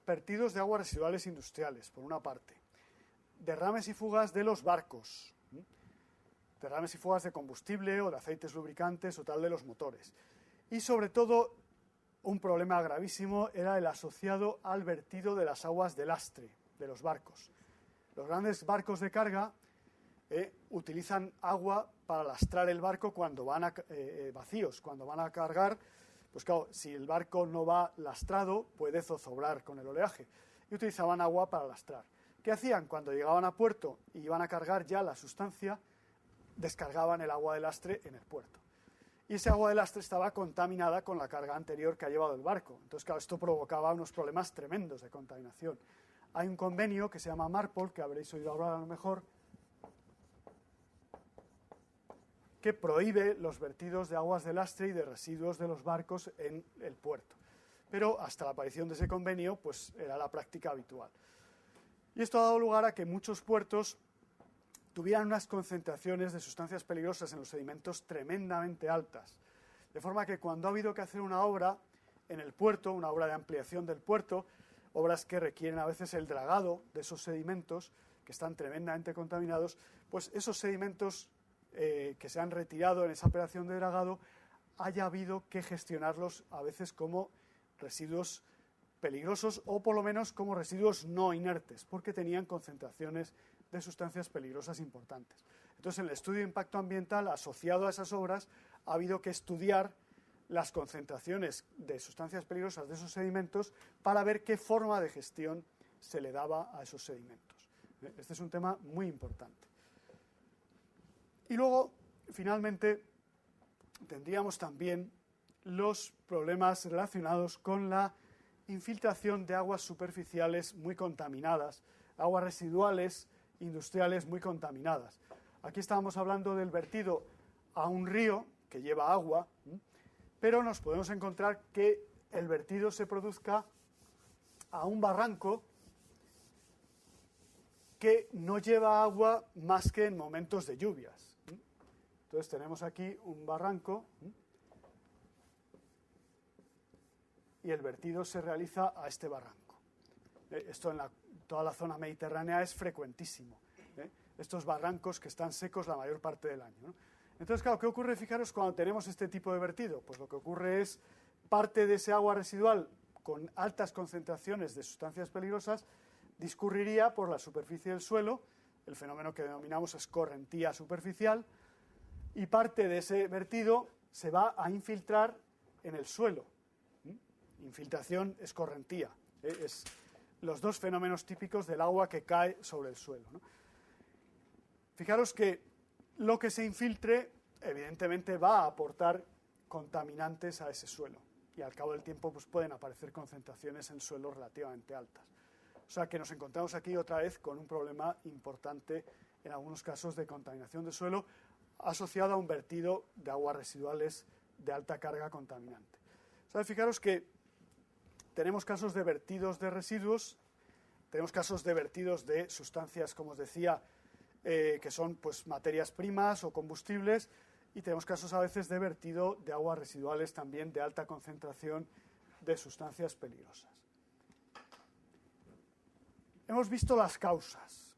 Vertidos de aguas residuales industriales, por una parte. Derrames y fugas de los barcos. Derrames y fugas de combustible o de aceites lubricantes o tal de los motores. Y sobre todo, un problema gravísimo era el asociado al vertido de las aguas de lastre de los barcos. Los grandes barcos de carga utilizan agua para lastrar el barco cuando van vacíos, cuando van a cargar. Pues claro, si el barco no va lastrado, puede zozobrar con el oleaje. Y utilizaban agua para lastrar. ¿Qué hacían? Cuando llegaban a puerto y iban a cargar ya la sustancia, descargaban el agua de lastre en el puerto. Y ese agua de lastre estaba contaminada con la carga anterior que ha llevado el barco. Entonces, claro, esto provocaba unos problemas tremendos de contaminación. Hay un convenio que se llama MARPOL, que habréis oído hablar a lo mejor, que prohíbe los vertidos de aguas de lastre y de residuos de los barcos en el puerto. Pero hasta la aparición de ese convenio, pues era la práctica habitual. Y esto ha dado lugar a que muchos puertos tuvieran unas concentraciones de sustancias peligrosas en los sedimentos tremendamente altas. De forma que cuando ha habido que hacer una obra en el puerto, una obra de ampliación del puerto, obras que requieren a veces el dragado de esos sedimentos, que están tremendamente contaminados, pues esos sedimentos que se han retirado en esa operación de dragado, haya habido que gestionarlos a veces como residuos peligrosos o por lo menos como residuos no inertes, porque tenían concentraciones de sustancias peligrosas importantes. Entonces, en el estudio de impacto ambiental asociado a esas obras ha habido que estudiar las concentraciones de sustancias peligrosas de esos sedimentos para ver qué forma de gestión se le daba a esos sedimentos. Este es un tema muy importante. Y luego, finalmente, tendríamos también los problemas relacionados con la infiltración de aguas superficiales muy contaminadas, aguas residuales industriales muy contaminadas. Aquí estábamos hablando del vertido a un río que lleva agua, pero nos podemos encontrar que el vertido se produzca a un barranco que no lleva agua más que en momentos de lluvias. Entonces tenemos aquí un barranco y el vertido se realiza a este barranco. Esto en toda la zona mediterránea es frecuentísimo. Estos barrancos que están secos la mayor parte del año, ¿no? Entonces, claro, ¿qué ocurre? Fijaros, cuando tenemos este tipo de vertido, pues lo que ocurre es parte de ese agua residual con altas concentraciones de sustancias peligrosas discurriría por la superficie del suelo, el fenómeno que denominamos escorrentía superficial, y parte de ese vertido se va a infiltrar en el suelo. Infiltración, escorrentía. Es los dos fenómenos típicos del agua que cae sobre el suelo, ¿no? Fijaros que lo que se infiltre, evidentemente, va a aportar contaminantes a ese suelo. Y al cabo del tiempo pues, pueden aparecer concentraciones en suelos relativamente altas. O sea que nos encontramos aquí otra vez con un problema importante, en algunos casos, de contaminación de suelo asociado a un vertido de aguas residuales de alta carga contaminante. O sea, fijaros que tenemos casos de vertidos de residuos, tenemos casos de vertidos de sustancias, como os decía, que son pues, materias primas o combustibles, y tenemos casos a veces de vertido de aguas residuales también de alta concentración de sustancias peligrosas. Hemos visto las causas.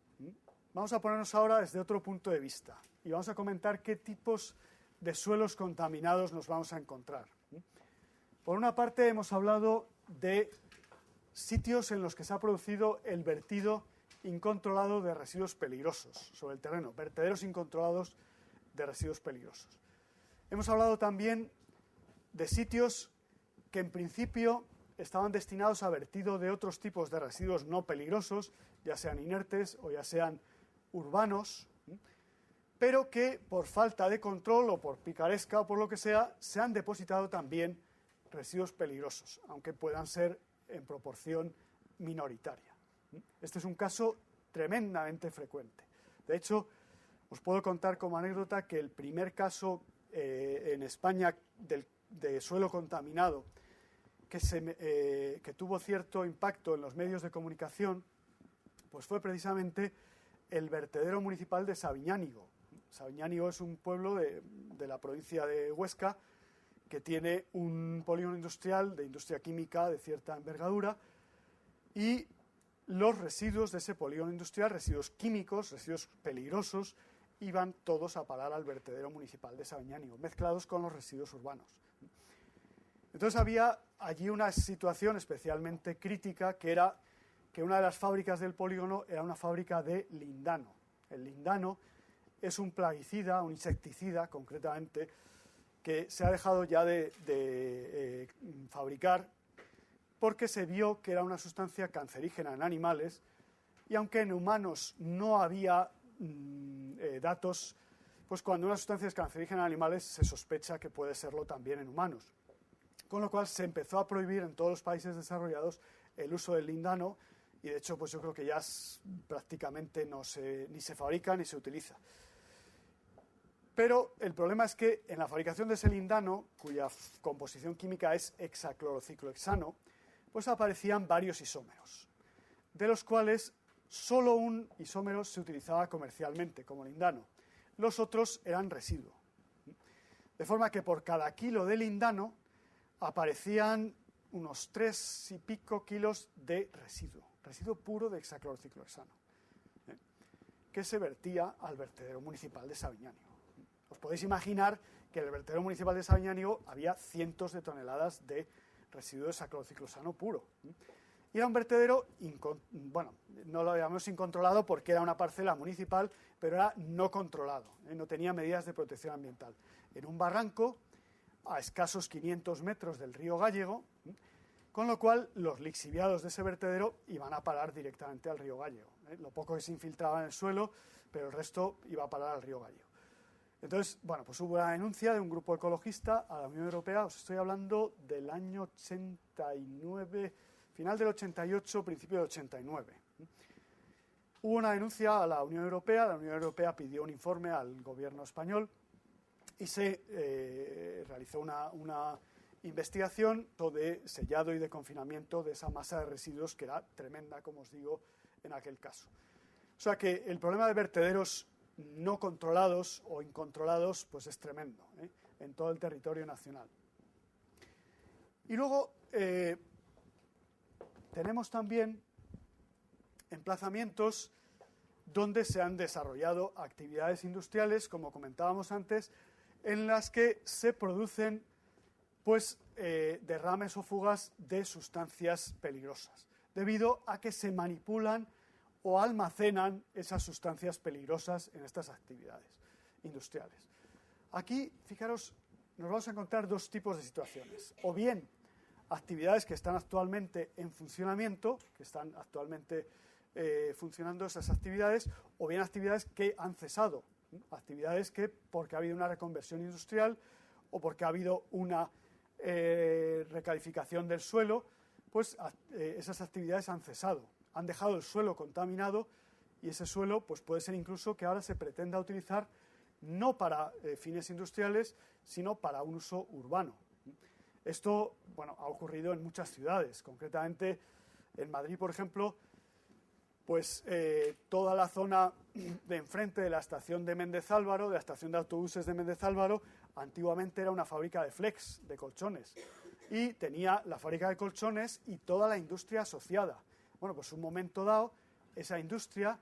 Vamos a ponernos ahora desde otro punto de vista y vamos a comentar qué tipos de suelos contaminados nos vamos a encontrar. Por una parte, hemos hablado de sitios en los que se ha producido el vertido incontrolado de residuos peligrosos sobre el terreno, vertederos incontrolados de residuos peligrosos. Hemos hablado también de sitios que en principio estaban destinados a vertido de otros tipos de residuos no peligrosos, ya sean inertes o ya sean urbanos, pero que por falta de control o por picaresca o por lo que sea, se han depositado también residuos peligrosos, aunque puedan ser en proporción minoritaria. Este es un caso tremendamente frecuente. De hecho, os puedo contar como anécdota que el primer caso en España de suelo contaminado que tuvo cierto impacto en los medios de comunicación, pues fue precisamente el vertedero municipal de Sabiñánigo. Sabiñánigo es un pueblo de la provincia de Huesca que tiene un polígono industrial de industria química de cierta envergadura y los residuos de ese polígono industrial, residuos químicos, residuos peligrosos, iban todos a parar al vertedero municipal de Sabiñánigo, mezclados con los residuos urbanos. Entonces había allí una situación especialmente crítica, que era que una de las fábricas del polígono era una fábrica de lindano. El lindano es un plaguicida, un insecticida concretamente, que se ha dejado ya de fabricar porque se vio que era una sustancia cancerígena en animales y aunque en humanos no había datos, pues cuando una sustancia es cancerígena en animales se sospecha que puede serlo también en humanos. Con lo cual se empezó a prohibir en todos los países desarrollados el uso del lindano y de hecho pues yo creo que ya prácticamente ni se fabrica ni se utiliza. Pero el problema es que en la fabricación de ese lindano, cuya composición química es hexaclorociclohexano, pues aparecían varios isómeros, de los cuales solo un isómero se utilizaba comercialmente como lindano. Los otros eran residuo. De forma que por cada kilo de lindano aparecían unos 3 y pico kilos de residuo puro de hexaclorociclohexano, que se vertía al vertedero municipal de Sabiñánigo. Os podéis imaginar que en el vertedero municipal de Sabiñánigo había cientos de toneladas de residuo de hexaclorociclohexano puro. Y era un vertedero, no lo llamamos incontrolado porque era una parcela municipal, pero era no controlado, no tenía medidas de protección ambiental. En un barranco, a escasos 500 metros del río Gállego, con lo cual los lixiviados de ese vertedero iban a parar directamente al río Gállego. Lo poco que se infiltraba en el suelo, pero el resto iba a parar al río Gállego. Entonces, pues hubo una denuncia de un grupo ecologista a la Unión Europea, os estoy hablando del año 89, final del 88, principio del 89. Hubo una denuncia a la Unión Europea pidió un informe al gobierno español y se realizó una investigación de sellado y de confinamiento de esa masa de residuos que era tremenda, como os digo, en aquel caso. O sea que el problema de vertederos no controlados o incontrolados pues es tremendo en todo el territorio nacional. Y luego tenemos también emplazamientos donde se han desarrollado actividades industriales, como comentábamos antes, en las que se producen pues, derrames o fugas de sustancias peligrosas, debido a que se manipulan o almacenan esas sustancias peligrosas en estas actividades industriales. Aquí, fijaros, nos vamos a encontrar dos tipos de situaciones. O bien actividades que están actualmente en funcionamiento, que están actualmente funcionando esas actividades, o bien actividades que han cesado, actividades que porque ha habido una reconversión industrial o porque ha habido una recalificación del suelo, pues esas actividades han cesado, han dejado el suelo contaminado y ese suelo pues puede ser incluso que ahora se pretenda utilizar no para fines industriales, sino para un uso urbano. Esto ha ocurrido en muchas ciudades, concretamente en Madrid, por ejemplo, Pues toda la zona de enfrente de la estación de Méndez Álvaro, de la estación de autobuses de Méndez Álvaro, antiguamente era una fábrica de flex, de colchones, y tenía la fábrica de colchones y toda la industria asociada. Bueno, pues un momento dado, esa industria,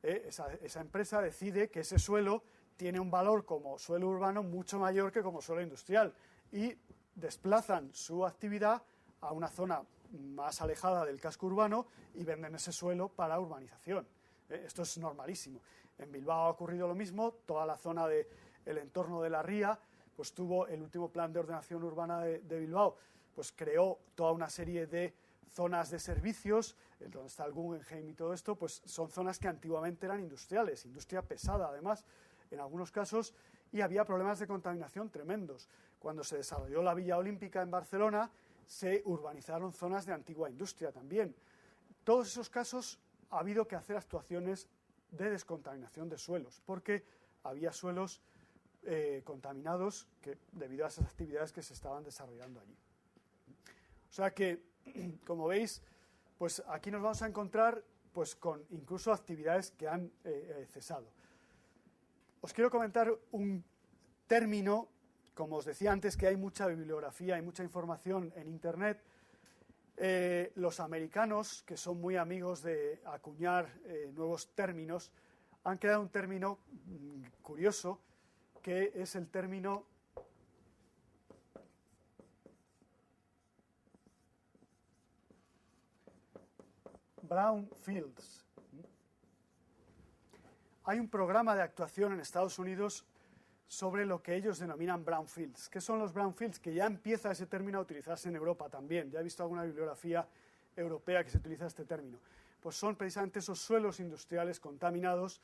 esa empresa decide que ese suelo tiene un valor como suelo urbano mucho mayor que como suelo industrial, y desplazan su actividad a una zona más alejada del casco urbano y venden ese suelo para urbanización. Esto es normalísimo. En Bilbao ha ocurrido lo mismo, toda la zona del entorno de la ría, pues tuvo el último plan de ordenación urbana de Bilbao, pues creó toda una serie de zonas de servicios, donde está el Guggenheim y todo esto, pues son zonas que antiguamente eran industriales, industria pesada además, en algunos casos, y había problemas de contaminación tremendos. Cuando se desarrolló la Villa Olímpica en Barcelona, se urbanizaron zonas de antigua industria también. Todos esos casos ha habido que hacer actuaciones de descontaminación de suelos, porque había suelos contaminados debido a esas actividades que se estaban desarrollando allí. O sea que, como veis, pues aquí nos vamos a encontrar pues con incluso actividades que han cesado. Os quiero comentar un término, como os decía antes, que hay mucha bibliografía y mucha información en Internet. Los americanos, que son muy amigos de acuñar nuevos términos, han creado un término curioso, que es el término brownfields. Hay un programa de actuación en Estados Unidos sobre lo que ellos denominan brownfields. ¿Qué son los brownfields? Que ya empieza ese término a utilizarse en Europa también. Ya he visto alguna bibliografía europea que se utiliza este término. Pues son precisamente esos suelos industriales contaminados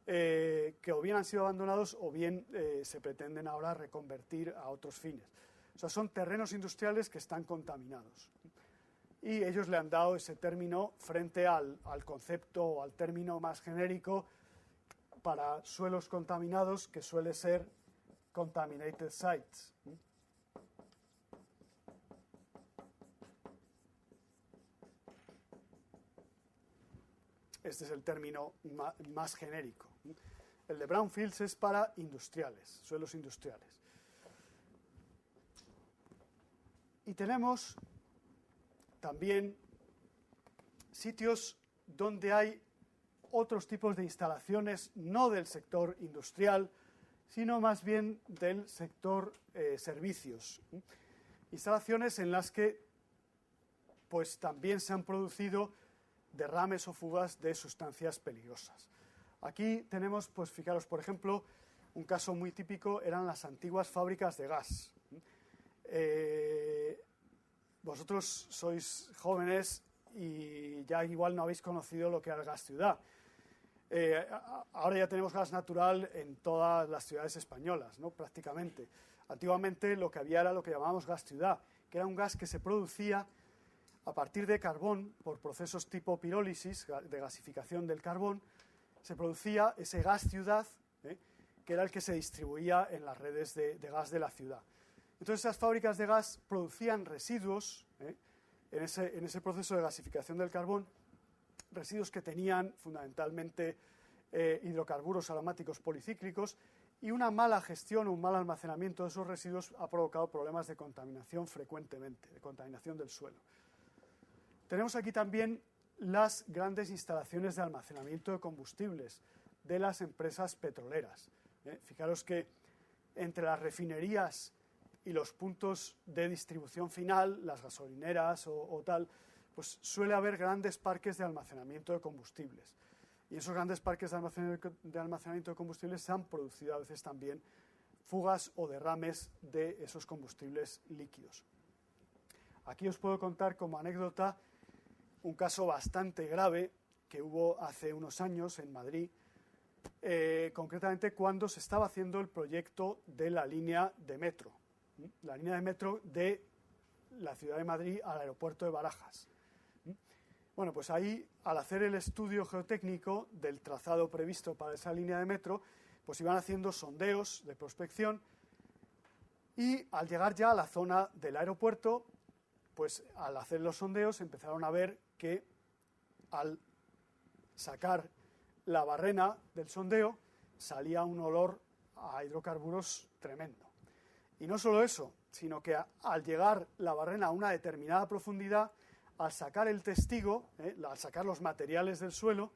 que o bien han sido abandonados o bien se pretenden ahora reconvertir a otros fines. O sea, son terrenos industriales que están contaminados. Y ellos le han dado ese término frente al concepto o al término más genérico para suelos contaminados, que suele ser contaminated sites. Este es el término más genérico. El de brownfields es para industriales, suelos industriales. Y tenemos también sitios donde hay otros tipos de instalaciones, no del sector industrial, sino más bien del sector servicios. Instalaciones en las que pues también se han producido derrames o fugas de sustancias peligrosas. Aquí tenemos, pues fijaros, por ejemplo, un caso muy típico eran las antiguas fábricas de gas. Vosotros sois jóvenes y ya igual no habéis conocido lo que era el gas ciudad. Ahora ya tenemos gas natural en todas las ciudades españolas, ¿no? Prácticamente. Antiguamente lo que había era lo que llamábamos gas ciudad, que era un gas que se producía a partir de carbón, por procesos tipo pirólisis, de gasificación del carbón, se producía ese gas ciudad, que era el que se distribuía en las redes de gas de la ciudad. Entonces esas fábricas de gas producían residuos, en ese proceso de gasificación del carbón, residuos que tenían fundamentalmente hidrocarburos aromáticos policíclicos, y una mala gestión o un mal almacenamiento de esos residuos ha provocado problemas de contaminación frecuentemente, de contaminación del suelo. Tenemos aquí también las grandes instalaciones de almacenamiento de combustibles de las empresas petroleras. Fijaros que entre las refinerías y los puntos de distribución final, las gasolineras o tal, pues suele haber grandes parques de almacenamiento de combustibles. Y en esos grandes parques de almacenamiento de combustibles se han producido a veces también fugas o derrames de esos combustibles líquidos. Aquí os puedo contar como anécdota un caso bastante grave que hubo hace unos años en Madrid, concretamente cuando se estaba haciendo el proyecto de la línea de metro. La línea de metro de la ciudad de Madrid al aeropuerto de Barajas. Bueno, pues ahí, al hacer el estudio geotécnico del trazado previsto para esa línea de metro, pues iban haciendo sondeos de prospección y al llegar ya a la zona del aeropuerto, pues al hacer los sondeos empezaron a ver que al sacar la barrena del sondeo, salía un olor a hidrocarburos tremendo. Y no solo eso, sino que al llegar la barrena a una determinada profundidad, al sacar el testigo, al sacar los materiales del suelo,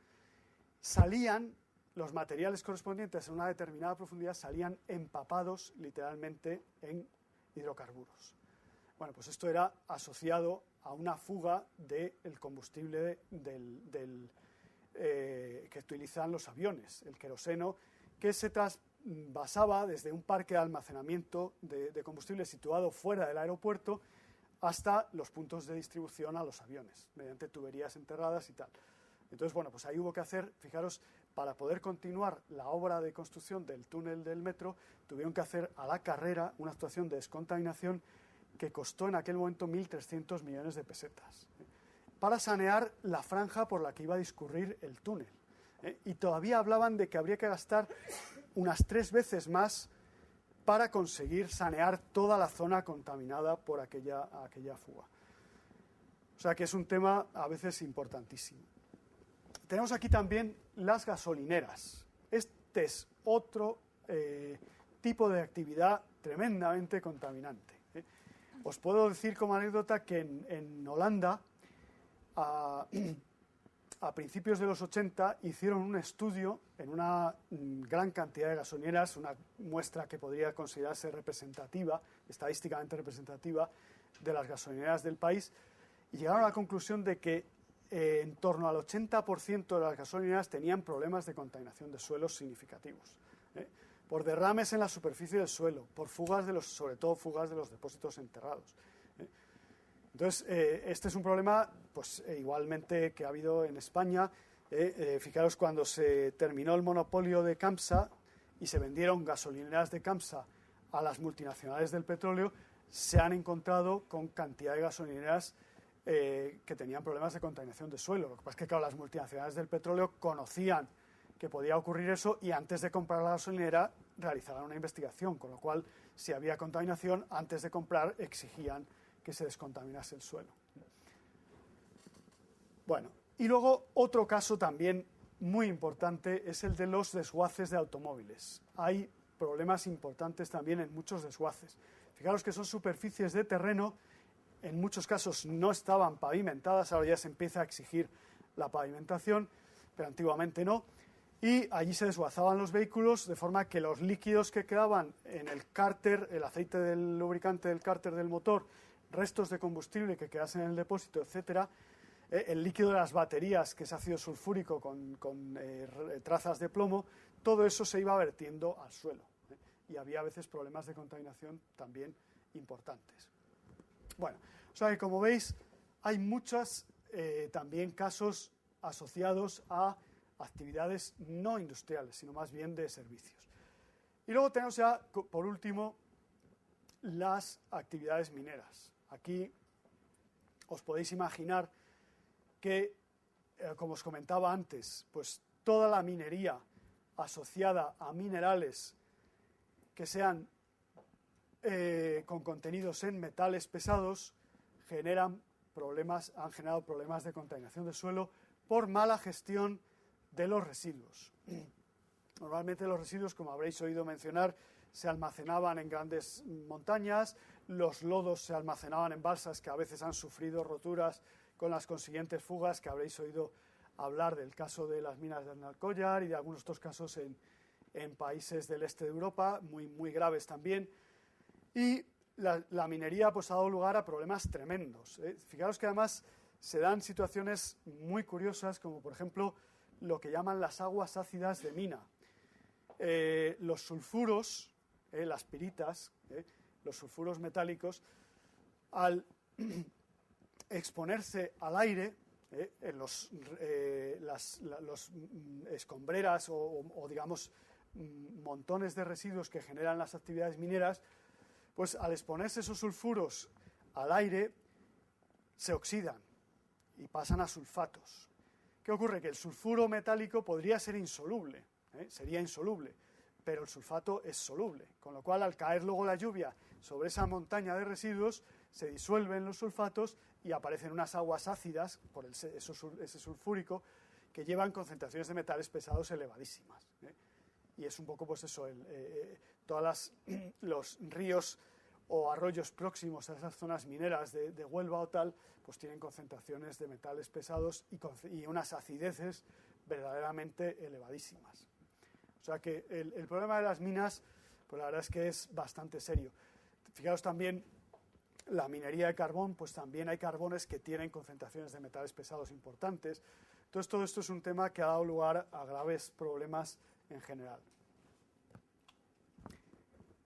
salían los materiales correspondientes a una determinada profundidad, salían empapados literalmente en hidrocarburos. Bueno, pues esto era asociado a una fuga del combustible que utilizan los aviones, el queroseno, que se trasvasaba desde un parque de almacenamiento de combustible situado fuera del aeropuerto hasta los puntos de distribución a los aviones, mediante tuberías enterradas y tal. Entonces, bueno, pues ahí hubo que hacer, fijaros, para poder continuar la obra de construcción del túnel del metro, tuvieron que hacer a la carrera una actuación de descontaminación que costó en aquel momento 1.300 millones de pesetas, para sanear la franja por la que iba a discurrir el túnel. Y todavía hablaban de que habría que gastar unas 3 veces más para conseguir sanear toda la zona contaminada por aquella fuga. O sea que es un tema a veces importantísimo. Tenemos aquí también las gasolineras. Este es otro tipo de actividad tremendamente contaminante. Os puedo decir como anécdota que en Holanda, a principios de los 80, hicieron un estudio en una gran cantidad de gasolineras, una muestra que podría considerarse representativa, estadísticamente representativa, de las gasolineras del país, y llegaron a la conclusión de que en torno al 80% de las gasolineras tenían problemas de contaminación de suelos significativos, por derrames en la superficie del suelo, por fugas sobre todo fugas de los depósitos enterrados. Entonces, este es un problema, pues igualmente que ha habido en España. Fijaros, cuando se terminó el monopolio de Camsa y se vendieron gasolineras de Camsa a las multinacionales del petróleo, se han encontrado con cantidad de gasolineras que tenían problemas de contaminación de suelo. Lo que pasa es que, claro, las multinacionales del petróleo conocían que podía ocurrir eso y antes de comprar la gasolinera realizaban una investigación, con lo cual, si había contaminación, antes de comprar exigían que se descontaminase el suelo. Bueno, y luego otro caso también muy importante es el de los desguaces de automóviles. Hay problemas importantes también en muchos desguaces. Fijaros que son superficies de terreno, en muchos casos no estaban pavimentadas, ahora ya se empieza a exigir la pavimentación, pero antiguamente no, y allí se desguazaban los vehículos de forma que los líquidos que quedaban en el cárter, el aceite del lubricante del cárter del motor, restos de combustible que quedasen en el depósito, etcétera, el líquido de las baterías, que es ácido sulfúrico con trazas de plomo, todo eso se iba vertiendo al suelo. Y había a veces problemas de contaminación también importantes. Bueno, o sea que como veis, hay muchos también casos asociados a actividades no industriales, sino más bien de servicios. Y luego tenemos ya, por último, las actividades mineras. Aquí os podéis imaginar que, como os comentaba antes, pues toda la minería asociada a minerales que sean con contenidos en metales pesados han generado problemas de contaminación del suelo por mala gestión de los residuos. Normalmente los residuos, como habréis oído mencionar, se almacenaban en grandes montañas, los lodos se almacenaban en balsas que a veces han sufrido roturas con las consiguientes fugas, que habréis oído hablar del caso de las minas de Alcollar y de algunos otros casos en países del este de Europa, muy, muy graves también. Y la minería pues, ha dado lugar a problemas tremendos. Fijaros que además se dan situaciones muy curiosas, como por ejemplo lo que llaman las aguas ácidas de mina. Los sulfuros, las piritas, los sulfuros metálicos, al exponerse al aire, en los escombreras o digamos montones de residuos que generan las actividades mineras, pues al exponerse esos sulfuros al aire se oxidan y pasan a sulfatos. ¿Qué ocurre? Que el sulfuro metálico podría ser insoluble, sería insoluble, pero el sulfato es soluble, con lo cual al caer luego la lluvia sobre esa montaña de residuos se disuelven los sulfatos y aparecen unas aguas ácidas por ese sulfúrico, que llevan concentraciones de metales pesados elevadísimas. Y es un poco pues eso, todos los ríos o arroyos próximos a esas zonas mineras de Huelva o tal, pues tienen concentraciones de metales pesados y unas acideces verdaderamente elevadísimas. O sea que el problema de las minas, pues la verdad es que es bastante serio. Fijaos también, la minería de carbón, pues también hay carbones que tienen concentraciones de metales pesados importantes. Entonces todo esto es un tema que ha dado lugar a graves problemas en general.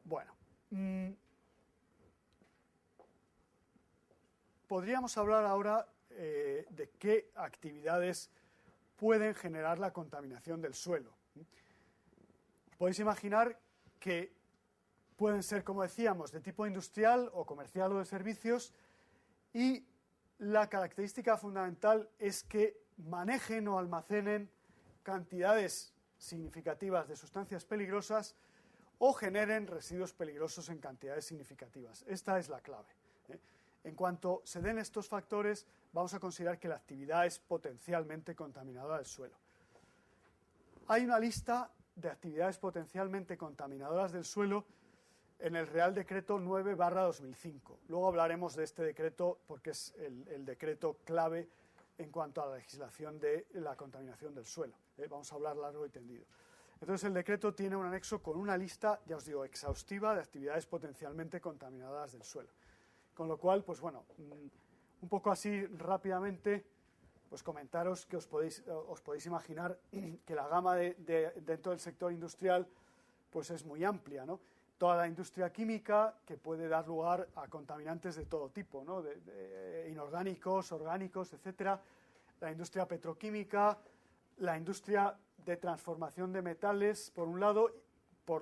Bueno, podríamos hablar ahora de qué actividades pueden generar la contaminación del suelo. Podéis imaginar que pueden ser, como decíamos, de tipo industrial o comercial o de servicios, y la característica fundamental es que manejen o almacenen cantidades significativas de sustancias peligrosas o generen residuos peligrosos en cantidades significativas. Esta es la clave. En cuanto se den estos factores, vamos a considerar que la actividad es potencialmente contaminadora del suelo. Hay una lista de actividades potencialmente contaminadoras del suelo en el Real Decreto 9/2005. Luego hablaremos de este decreto porque es el decreto clave en cuanto a la legislación de la contaminación del suelo. Vamos a hablar largo y tendido. Entonces el decreto tiene un anexo con una lista, ya os digo, exhaustiva de actividades potencialmente contaminadoras del suelo. Con lo cual, pues bueno, un poco así rápidamente, pues comentaros que os podéis imaginar que la gama dentro del sector industrial pues es muy amplia, ¿no? Toda la industria química, que puede dar lugar a contaminantes de todo tipo, ¿no? De inorgánicos, orgánicos, etcétera. La industria petroquímica, la industria de transformación de metales, por un lado,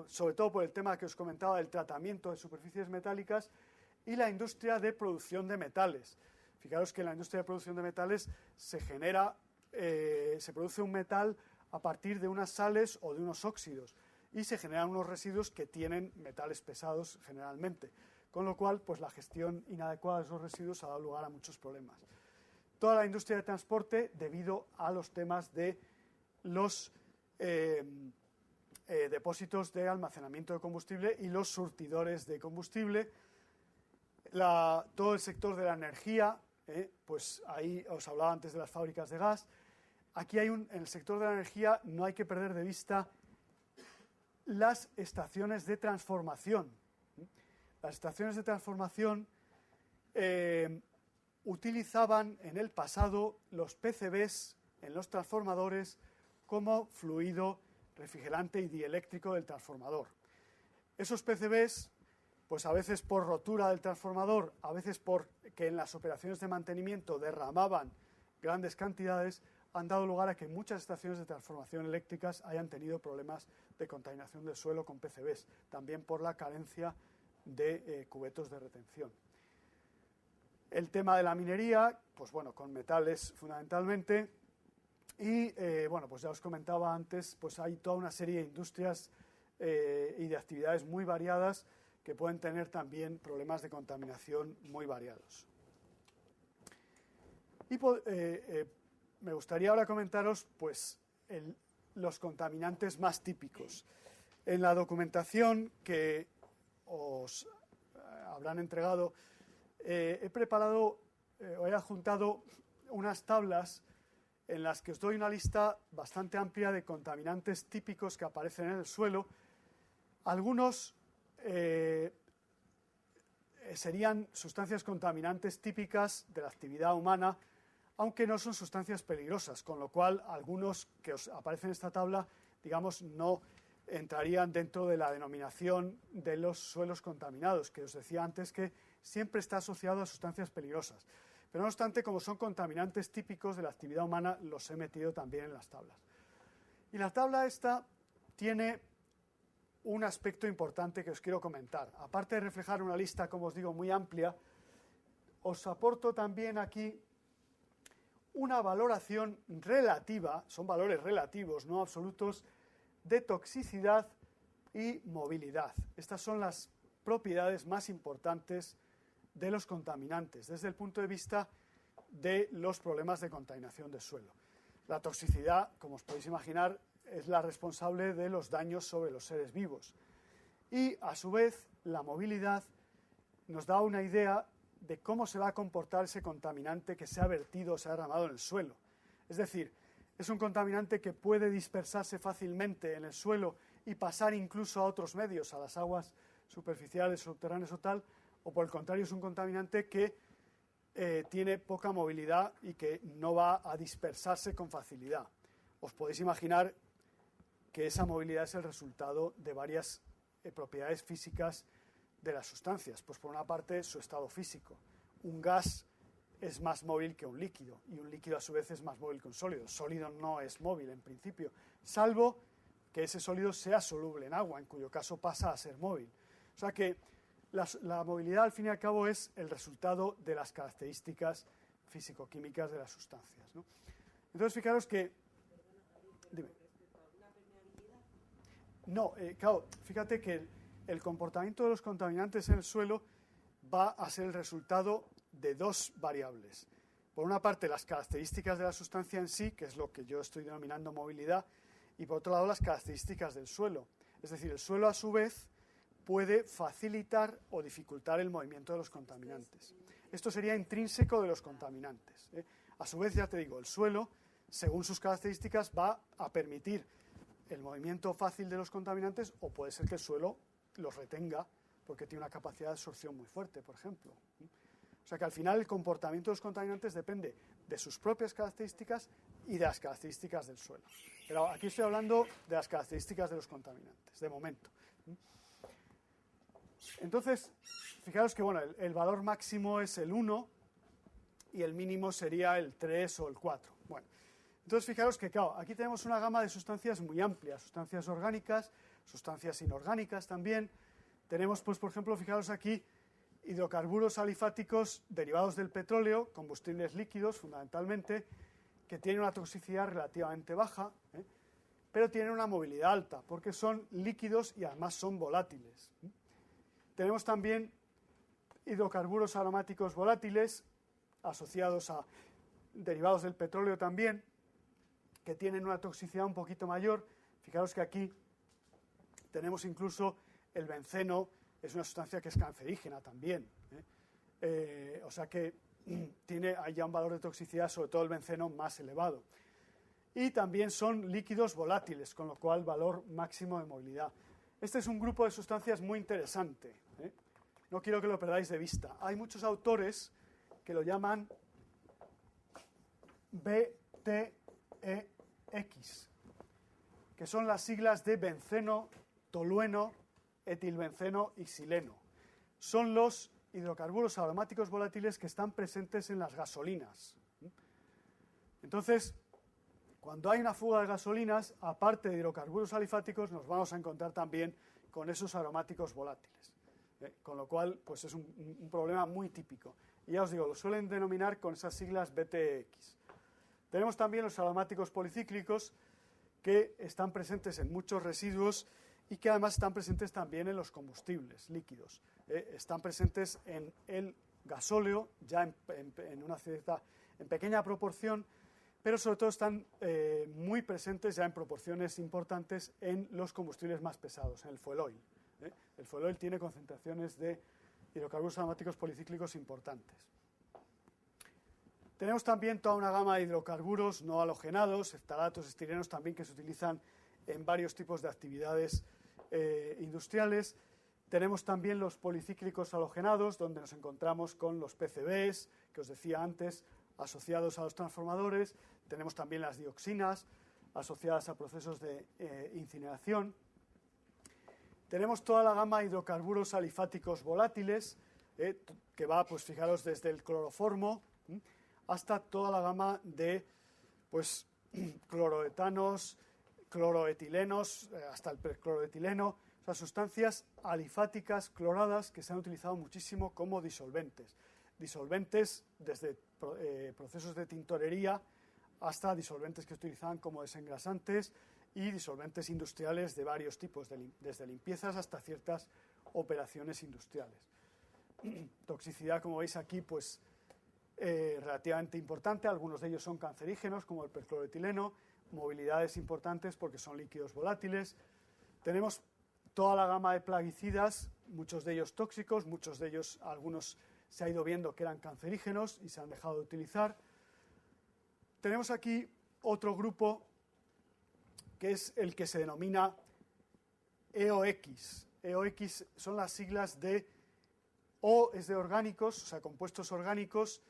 sobre todo por el tema que os comentaba del tratamiento de superficies metálicas, y la industria de producción de metales. Fijaros que en la industria de producción de metales se produce un metal a partir de unas sales o de unos óxidos, y se generan unos residuos que tienen metales pesados generalmente, con lo cual pues la gestión inadecuada de esos residuos ha dado lugar a muchos problemas. Toda la industria de transporte, debido a los temas de los depósitos de almacenamiento de combustible y los surtidores de combustible. Todo el sector de la energía, pues ahí os hablaba antes de las fábricas de gas. Aquí en el sector de la energía no hay que perder de vista las estaciones de transformación. Las estaciones de transformación utilizaban en el pasado los PCBs en los transformadores como fluido refrigerante y dieléctrico del transformador. Esos PCBs, pues a veces por rotura del transformador, a veces porque en las operaciones de mantenimiento derramaban grandes cantidades, han dado lugar a que muchas estaciones de transformación eléctricas hayan tenido problemas de contaminación del suelo con PCBs, también por la carencia de cubetos de retención. El tema de la minería, pues bueno, con metales fundamentalmente, y bueno, pues ya os comentaba antes, pues hay toda una serie de industrias y de actividades muy variadas que pueden tener también problemas de contaminación muy variados. Y me gustaría ahora comentaros pues, los contaminantes más típicos. En la documentación que os habrán entregado, he preparado o he adjuntado unas tablas en las que os doy una lista bastante amplia de contaminantes típicos que aparecen en el suelo. Algunos serían sustancias contaminantes típicas de la actividad humana, aunque no son sustancias peligrosas, con lo cual algunos que os aparecen en esta tabla, digamos, no entrarían dentro de la denominación de los suelos contaminados, que os decía antes que siempre está asociado a sustancias peligrosas. Pero no obstante, como son contaminantes típicos de la actividad humana, los he metido también en las tablas. Y la tabla esta tiene un aspecto importante que os quiero comentar. Aparte de reflejar una lista, como os digo, muy amplia, os aporto también aquí una valoración relativa, son valores relativos, no absolutos, de toxicidad y movilidad. Estas son las propiedades más importantes de los contaminantes desde el punto de vista de los problemas de contaminación del suelo. La toxicidad, como os podéis imaginar, es la responsable de los daños sobre los seres vivos. Y, a su vez, la movilidad nos da una idea de cómo se va a comportar ese contaminante que se ha vertido o se ha derramado en el suelo. Es decir, es un contaminante que puede dispersarse fácilmente en el suelo y pasar incluso a otros medios, a las aguas superficiales, subterráneas o tal, o por el contrario es un contaminante que tiene poca movilidad y que no va a dispersarse con facilidad. Os podéis imaginar que esa movilidad es el resultado de varias propiedades físicas de las sustancias. Pues por una parte, su estado físico. Un gas es más móvil que un líquido, y un líquido a su vez es más móvil que un sólido. El sólido no es móvil en principio, salvo que ese sólido sea soluble en agua, en cuyo caso pasa a ser móvil. O sea que la movilidad, al fin y al cabo, es el resultado de las características físico-químicas de las sustancias, ¿no? Entonces, fijaros que... Dime. No, claro, fíjate que el comportamiento de los contaminantes en el suelo va a ser el resultado de dos variables. Por una parte, las características de la sustancia en sí, que es lo que yo estoy denominando movilidad, y por otro lado, las características del suelo. Es decir, el suelo, a su vez, puede facilitar o dificultar el movimiento de los contaminantes. Esto sería intrínseco de los contaminantes, ¿eh? A su vez, ya te digo, el suelo, según sus características, va a permitir el movimiento fácil de los contaminantes, o puede ser que el suelo los retenga porque tiene una capacidad de absorción muy fuerte, por ejemplo. O sea que al final el comportamiento de los contaminantes depende de sus propias características y de las características del suelo. Pero aquí estoy hablando de las características de los contaminantes, de momento. Entonces, fijaros que bueno, el valor máximo es el 1 y el mínimo sería el 3 o el 4. Bueno, entonces fijaros que, claro, aquí tenemos una gama de sustancias muy amplia, sustancias orgánicas, sustancias inorgánicas también. Tenemos, pues, por ejemplo, fijaros aquí, hidrocarburos alifáticos derivados del petróleo, combustibles líquidos fundamentalmente, que tienen una toxicidad relativamente baja, pero tienen una movilidad alta, porque son líquidos y además son volátiles. Tenemos también hidrocarburos aromáticos volátiles, asociados a derivados del petróleo también, que tienen una toxicidad un poquito mayor. Fijaros que aquí tenemos incluso el benceno, es una sustancia que es cancerígena también, o sea que hay ya un valor de toxicidad, sobre todo el benceno, más elevado. Y también son líquidos volátiles, con lo cual valor máximo de movilidad. Este es un grupo de sustancias muy interesante, ¿eh? No quiero que lo perdáis de vista. Hay muchos autores que lo llaman BTEX, que son las siglas de benceno, tolueno, etilbenceno y xileno. Son los hidrocarburos aromáticos volátiles que están presentes en las gasolinas. Entonces, cuando hay una fuga de gasolinas, aparte de hidrocarburos alifáticos, nos vamos a encontrar también con esos aromáticos volátiles. Con lo cual, pues es un problema muy típico. Y ya os digo, lo suelen denominar con esas siglas BTX. Tenemos también los aromáticos policíclicos, que están presentes en muchos residuos y que además están presentes también en los combustibles líquidos. Están presentes en el gasóleo, ya en pequeña proporción, pero sobre todo están muy presentes ya en proporciones importantes en los combustibles más pesados, en el fuel oil. El fuel oil tiene concentraciones de hidrocarburos aromáticos policíclicos importantes. Tenemos también toda una gama de hidrocarburos no halogenados, eftalatos, estirenos también, que se utilizan en varios tipos de actividades industriales. Tenemos también los policíclicos halogenados, donde nos encontramos con los PCBs, que os decía antes, asociados a los transformadores. Tenemos también las dioxinas, asociadas a procesos de incineración. Tenemos toda la gama de hidrocarburos alifáticos volátiles, que va, pues fijaros, desde el cloroformo hasta toda la gama de, pues, cloroetanos, cloroetilenos, hasta el percloroetileno, o sea, sustancias alifáticas cloradas que se han utilizado muchísimo como disolventes. Disolventes desde procesos de tintorería hasta disolventes que se utilizaban como desengrasantes y disolventes industriales de varios tipos, desde limpiezas hasta ciertas operaciones industriales. Toxicidad, como veis aquí, pues relativamente importante. Algunos de ellos son cancerígenos, como el percloretileno, movilidades importantes porque son líquidos volátiles. Tenemos toda la gama de plaguicidas, muchos de ellos tóxicos, muchos de ellos, algunos se ha ido viendo que eran cancerígenos y se han dejado de utilizar. Tenemos aquí otro grupo que es el que se denomina EOX. EOX son las siglas de O es de orgánicos, o sea, compuestos orgánicos,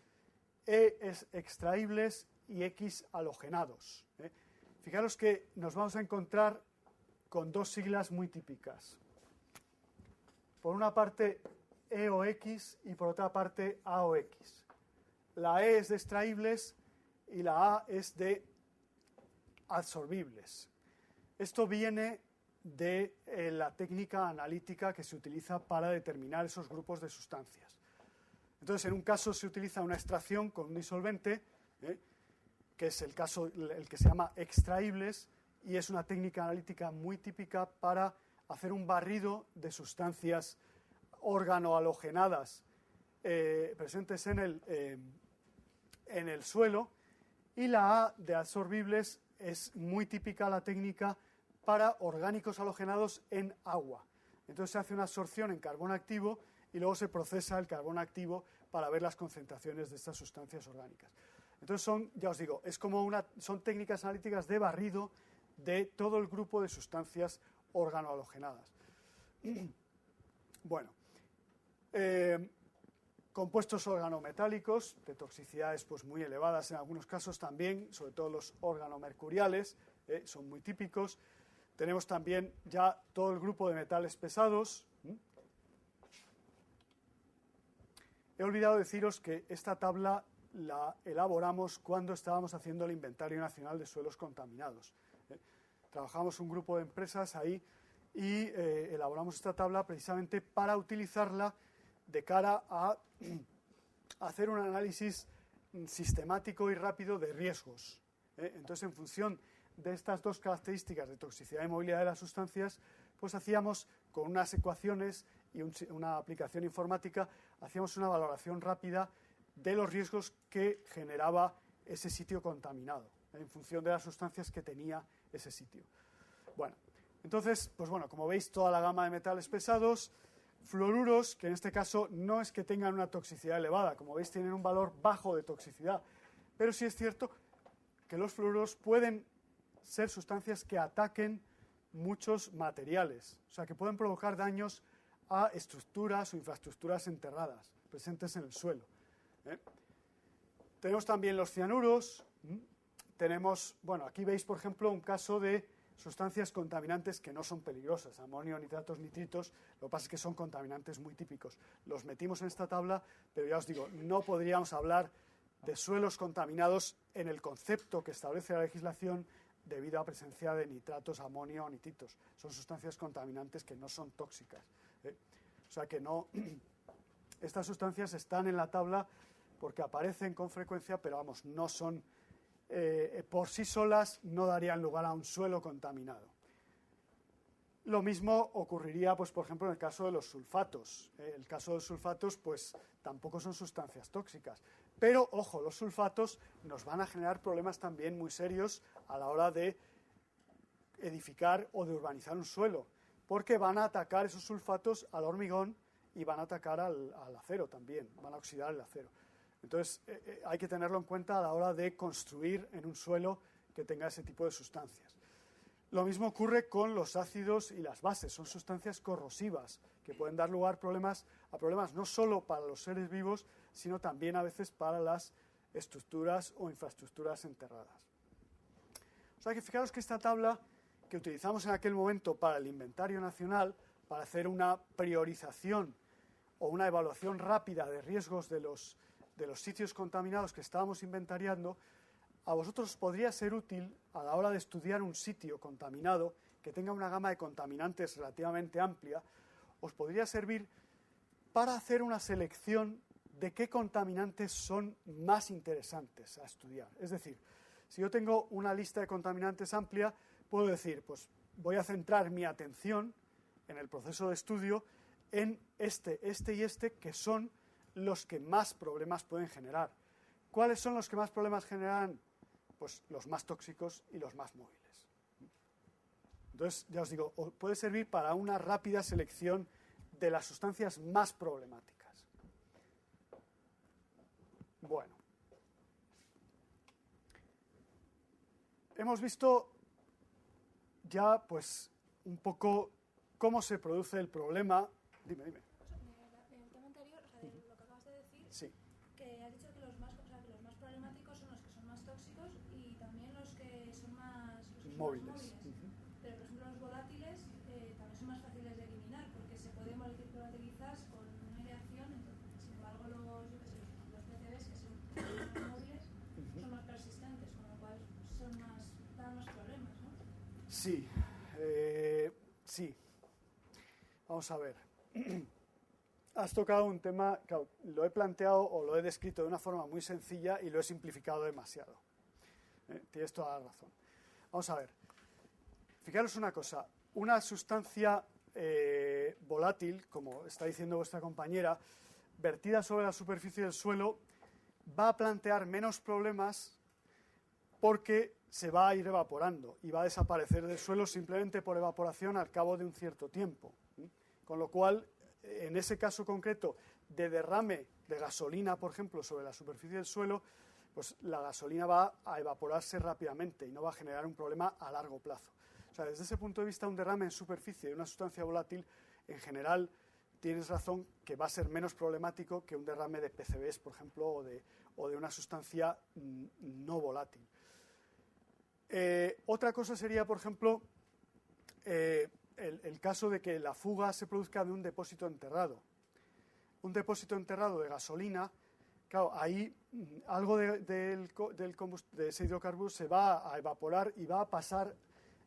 E es extraíbles y X halogenados. Fijaros que nos vamos a encontrar con dos siglas muy típicas. Por una parte EOX y por otra parte AOX. La E es de extraíbles y la A es de absorbibles. Esto viene de la técnica analítica que se utiliza para determinar esos grupos de sustancias. Entonces, en un caso se utiliza una extracción con un disolvente, que es el caso el que se llama extraíbles, y es una técnica analítica muy típica para hacer un barrido de sustancias organohalogenadas presentes en el suelo, y la A de absorbibles es muy típica la técnica para orgánicos halogenados en agua. Entonces se hace una absorción en carbono activo y luego se procesa el carbono activo para ver las concentraciones de estas sustancias orgánicas. Entonces ya os digo, son técnicas analíticas de barrido de todo el grupo de sustancias organohalogenadas. Bueno, compuestos organometálicos de toxicidades pues muy elevadas en algunos casos también, sobre todo los organomercuriales, son muy típicos. Tenemos también ya todo el grupo de metales pesados. He olvidado deciros que esta tabla la elaboramos cuando estábamos haciendo el Inventario Nacional de Suelos Contaminados. Trabajamos un grupo de empresas ahí y elaboramos esta tabla precisamente para utilizarla de cara a hacer un análisis sistemático y rápido de riesgos. Entonces, en función de estas dos características de toxicidad y movilidad de las sustancias, pues hacíamos con unas ecuaciones y una aplicación informática, hacíamos una valoración rápida de los riesgos que generaba ese sitio contaminado, en función de las sustancias que tenía ese sitio. Bueno, entonces, pues bueno, como veis, toda la gama de metales pesados, fluoruros, que en este caso no es que tengan una toxicidad elevada, como veis tienen un valor bajo de toxicidad, pero sí es cierto que los fluoruros pueden ser sustancias que ataquen muchos materiales, o sea, que pueden provocar daños a estructuras o infraestructuras enterradas, presentes en el suelo. Tenemos también los cianuros, tenemos, bueno, aquí veis, por ejemplo, un caso de sustancias contaminantes que no son peligrosas, amonio, nitratos, nitritos, lo que pasa es que son contaminantes muy típicos. Los metimos en esta tabla, pero ya os digo, no podríamos hablar de suelos contaminados en el concepto que establece la legislación debido a presencia de nitratos, amonio o nitritos. Son sustancias contaminantes que no son tóxicas. O sea que no, estas sustancias están en la tabla porque aparecen con frecuencia, pero vamos, no son, por sí solas no darían lugar a un suelo contaminado. Lo mismo ocurriría, pues, por ejemplo, en el caso de los sulfatos. El caso de los sulfatos, pues, tampoco son sustancias tóxicas. Pero, ojo, los sulfatos nos van a generar problemas también muy serios a la hora de edificar o de urbanizar un suelo, porque van a atacar esos sulfatos al hormigón y van a atacar al acero también, van a oxidar el acero. Entonces, hay que tenerlo en cuenta a la hora de construir en un suelo que tenga ese tipo de sustancias. Lo mismo ocurre con los ácidos y las bases, son sustancias corrosivas que pueden dar lugar a problemas no solo para los seres vivos, sino también a veces para las estructuras o infraestructuras enterradas. O sea que fijaros que esta tabla que utilizamos en aquel momento para el inventario nacional, para hacer una priorización o una evaluación rápida de riesgos de los sitios contaminados que estábamos inventariando, a vosotros podría ser útil a la hora de estudiar un sitio contaminado que tenga una gama de contaminantes relativamente amplia, os podría servir para hacer una selección de qué contaminantes son más interesantes a estudiar. Es decir, si yo tengo una lista de contaminantes amplia, puedo decir, pues voy a centrar mi atención en el proceso de estudio en este y este, que son los que más problemas pueden generar. ¿Cuáles son los que más problemas generan? Pues los más tóxicos y los más móviles. Entonces, ya os digo, puede servir para una rápida selección de las sustancias más problemáticas. Bueno. Hemos visto ya, pues, un poco cómo se produce el problema. Dime. En el tema anterior, o sea, de lo que acabas de decir, Sí. que has dicho que los más problemáticos son los que son más tóxicos y también los que son más Móviles. Pero, por ejemplo, los volátiles también son más fáciles de eliminar porque se pueden volatilizar con una reacción. Entonces, sin embargo, los PCBs, que son más móviles, son más persistentes, con lo cual dan más problemas, ¿no? Sí. Sí. Vamos a ver. Has tocado un tema, claro, lo he planteado o lo he descrito de una forma muy sencilla y lo he simplificado demasiado. Tienes toda la razón. Vamos a ver. Fijaros una cosa. Una sustancia volátil, como está diciendo vuestra compañera, vertida sobre la superficie del suelo, va a plantear menos problemas porque se va a ir evaporando y va a desaparecer del suelo simplemente por evaporación al cabo de un cierto tiempo. Con lo cual, en ese caso concreto de derrame de gasolina, por ejemplo, sobre la superficie del suelo, pues la gasolina va a evaporarse rápidamente y no va a generar un problema a largo plazo. O sea, desde ese punto de vista, un derrame en superficie de una sustancia volátil, en general, tienes razón que va a ser menos problemático que un derrame de PCBs, por ejemplo, o de una sustancia no volátil. Otra cosa sería, por ejemplo, el caso de que la fuga se produzca de un depósito enterrado. Un depósito enterrado de gasolina, claro, ahí algo de ese hidrocarburo se va a evaporar y va a pasar,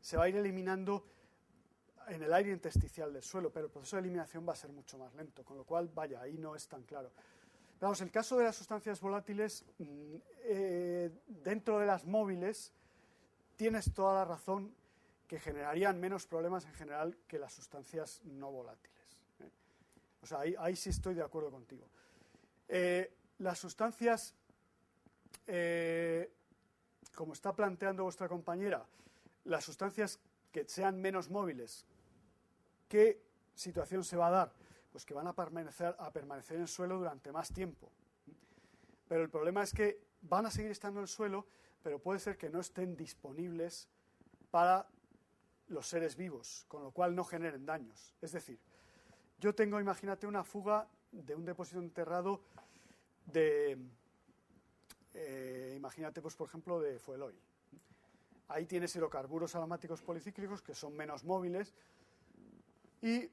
se va a ir eliminando en el aire intersticial del suelo, pero el proceso de eliminación va a ser mucho más lento, con lo cual, vaya, ahí no es tan claro. Vamos, el caso de las sustancias volátiles, dentro de las móviles, tienes toda la razón que generarían menos problemas en general que las sustancias no volátiles. O sea, ahí sí estoy de acuerdo contigo. Las sustancias, como está planteando vuestra compañera, las sustancias que sean menos móviles, ¿qué situación se va a dar? Pues que van a permanecer en el suelo durante más tiempo. Pero el problema es que van a seguir estando en el suelo, pero puede ser que no estén disponibles para los seres vivos, con lo cual no generen daños. Es decir, yo tengo, imagínate, una fuga de un depósito enterrado de, imagínate, pues por ejemplo, de fuel oil. Ahí tienes hidrocarburos aromáticos policíclicos que son menos móviles y,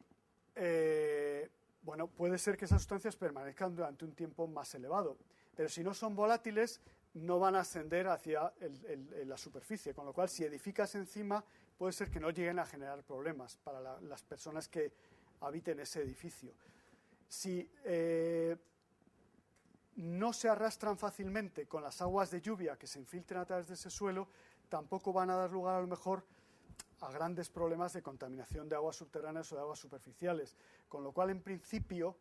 bueno, puede ser que esas sustancias permanezcan durante un tiempo más elevado, pero si no son volátiles no van a ascender hacia la superficie, con lo cual si edificas encima puede ser que no lleguen a generar problemas para las personas que habiten ese edificio. Si no se arrastran fácilmente con las aguas de lluvia que se infiltren a través de ese suelo, tampoco van a dar lugar a lo mejor a grandes problemas de contaminación de aguas subterráneas o de aguas superficiales, con lo cual en principio,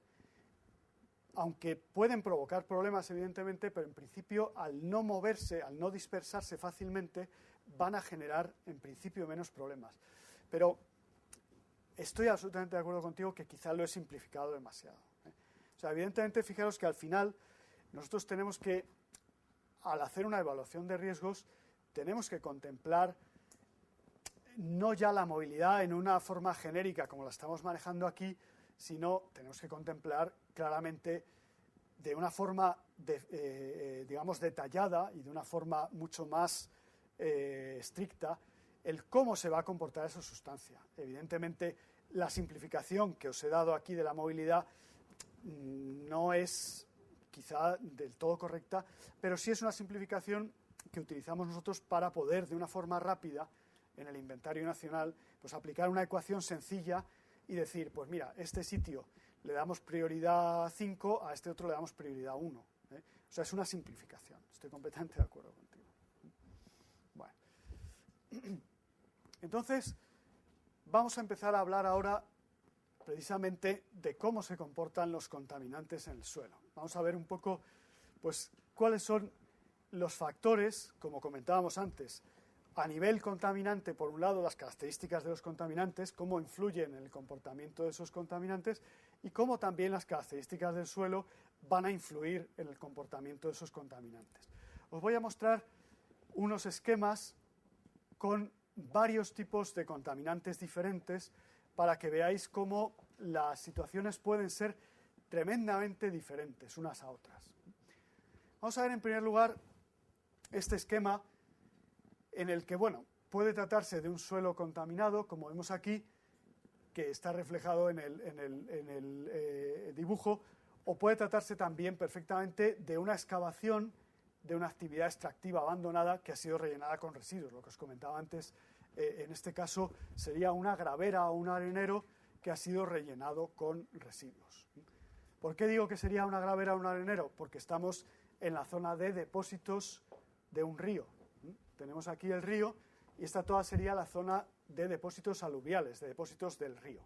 aunque pueden provocar problemas evidentemente, pero en principio al no moverse, al no dispersarse fácilmente, van a generar en principio menos problemas. Pero estoy absolutamente de acuerdo contigo que quizá lo he simplificado demasiado. O sea, evidentemente, fijaros que al final nosotros tenemos que, al hacer una evaluación de riesgos, tenemos que contemplar no ya la movilidad en una forma genérica como la estamos manejando aquí, sino tenemos que contemplar claramente de una forma, digamos, detallada y de una forma mucho más estricta el cómo se va a comportar esa sustancia. Evidentemente, la simplificación que os he dado aquí de la movilidad no es quizá del todo correcta, pero sí es una simplificación que utilizamos nosotros para poder, de una forma rápida, en el inventario nacional, pues aplicar una ecuación sencilla y decir, pues mira, este sitio le damos prioridad 5, a este otro le damos prioridad 1. O sea, es una simplificación. Estoy completamente de acuerdo contigo. Bueno. Entonces, vamos a empezar a hablar ahora precisamente de cómo se comportan los contaminantes en el suelo. Vamos a ver un poco, pues, cuáles son los factores, como comentábamos antes, a nivel contaminante, por un lado, las características de los contaminantes, cómo influyen en el comportamiento de esos contaminantes y cómo también las características del suelo van a influir en el comportamiento de esos contaminantes. Os voy a mostrar unos esquemas con varios tipos de contaminantes diferentes para que veáis cómo las situaciones pueden ser tremendamente diferentes unas a otras. Vamos a ver en primer lugar este esquema en el que, bueno, puede tratarse de un suelo contaminado, como vemos aquí, que está reflejado en el dibujo, o puede tratarse también perfectamente de una excavación de una actividad extractiva abandonada que ha sido rellenada con residuos. Lo que os comentaba antes, en este caso, sería una gravera o un arenero que ha sido rellenado con residuos. ¿Por qué digo que sería una gravera o un arenero? Porque estamos en la zona de depósitos de un río. Tenemos aquí el río y esta toda sería la zona de depósitos aluviales, de depósitos del río.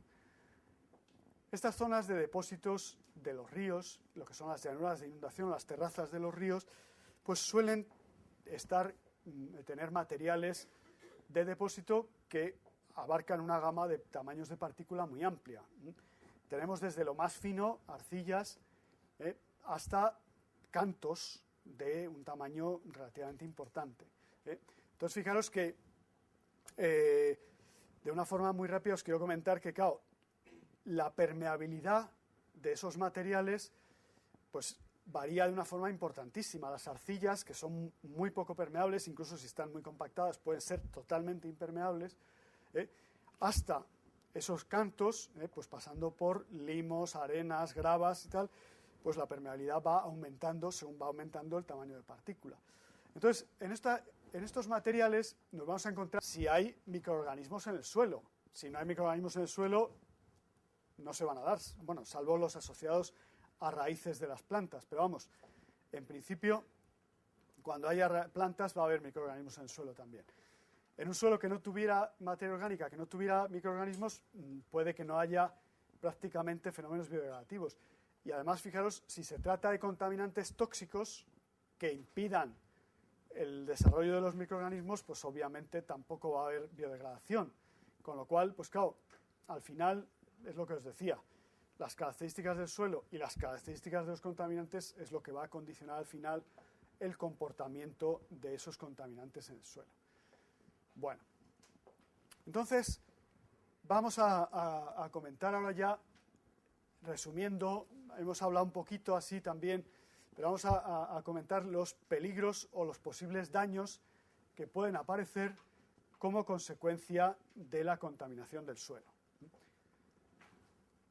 Estas zonas de depósitos de los ríos, lo que son las llanuras de inundación, las terrazas de los ríos, pues suelen tener materiales de depósito que abarcan una gama de tamaños de partícula muy amplia. Tenemos desde lo más fino, arcillas, hasta cantos de un tamaño relativamente importante. Entonces, fijaros que de una forma muy rápida os quiero comentar que, claro, la permeabilidad de esos materiales pues varía de una forma importantísima. Las arcillas, que son muy poco permeables, incluso si están muy compactadas, pueden ser totalmente impermeables, hasta esos cantos, pues pasando por limos, arenas, gravas y tal, pues la permeabilidad va aumentando según va aumentando el tamaño de partícula. Entonces, en estos materiales nos vamos a encontrar si hay microorganismos en el suelo. Si no hay microorganismos en el suelo, no se van a dar, bueno, salvo los asociados a raíces de las plantas. Pero vamos, en principio, cuando haya plantas va a haber microorganismos en el suelo también. En un suelo que no tuviera materia orgánica, que no tuviera microorganismos, puede que no haya prácticamente fenómenos biodegradativos. Y además, fijaros, si se trata de contaminantes tóxicos que impidan el desarrollo de los microorganismos, pues obviamente tampoco va a haber biodegradación. Con lo cual, pues claro, al final es lo que os decía, las características del suelo y las características de los contaminantes es lo que va a condicionar al final el comportamiento de esos contaminantes en el suelo. Bueno, entonces vamos a comentar ahora ya, resumiendo, hemos hablado un poquito así también, pero vamos a comentar los peligros o los posibles daños que pueden aparecer como consecuencia de la contaminación del suelo.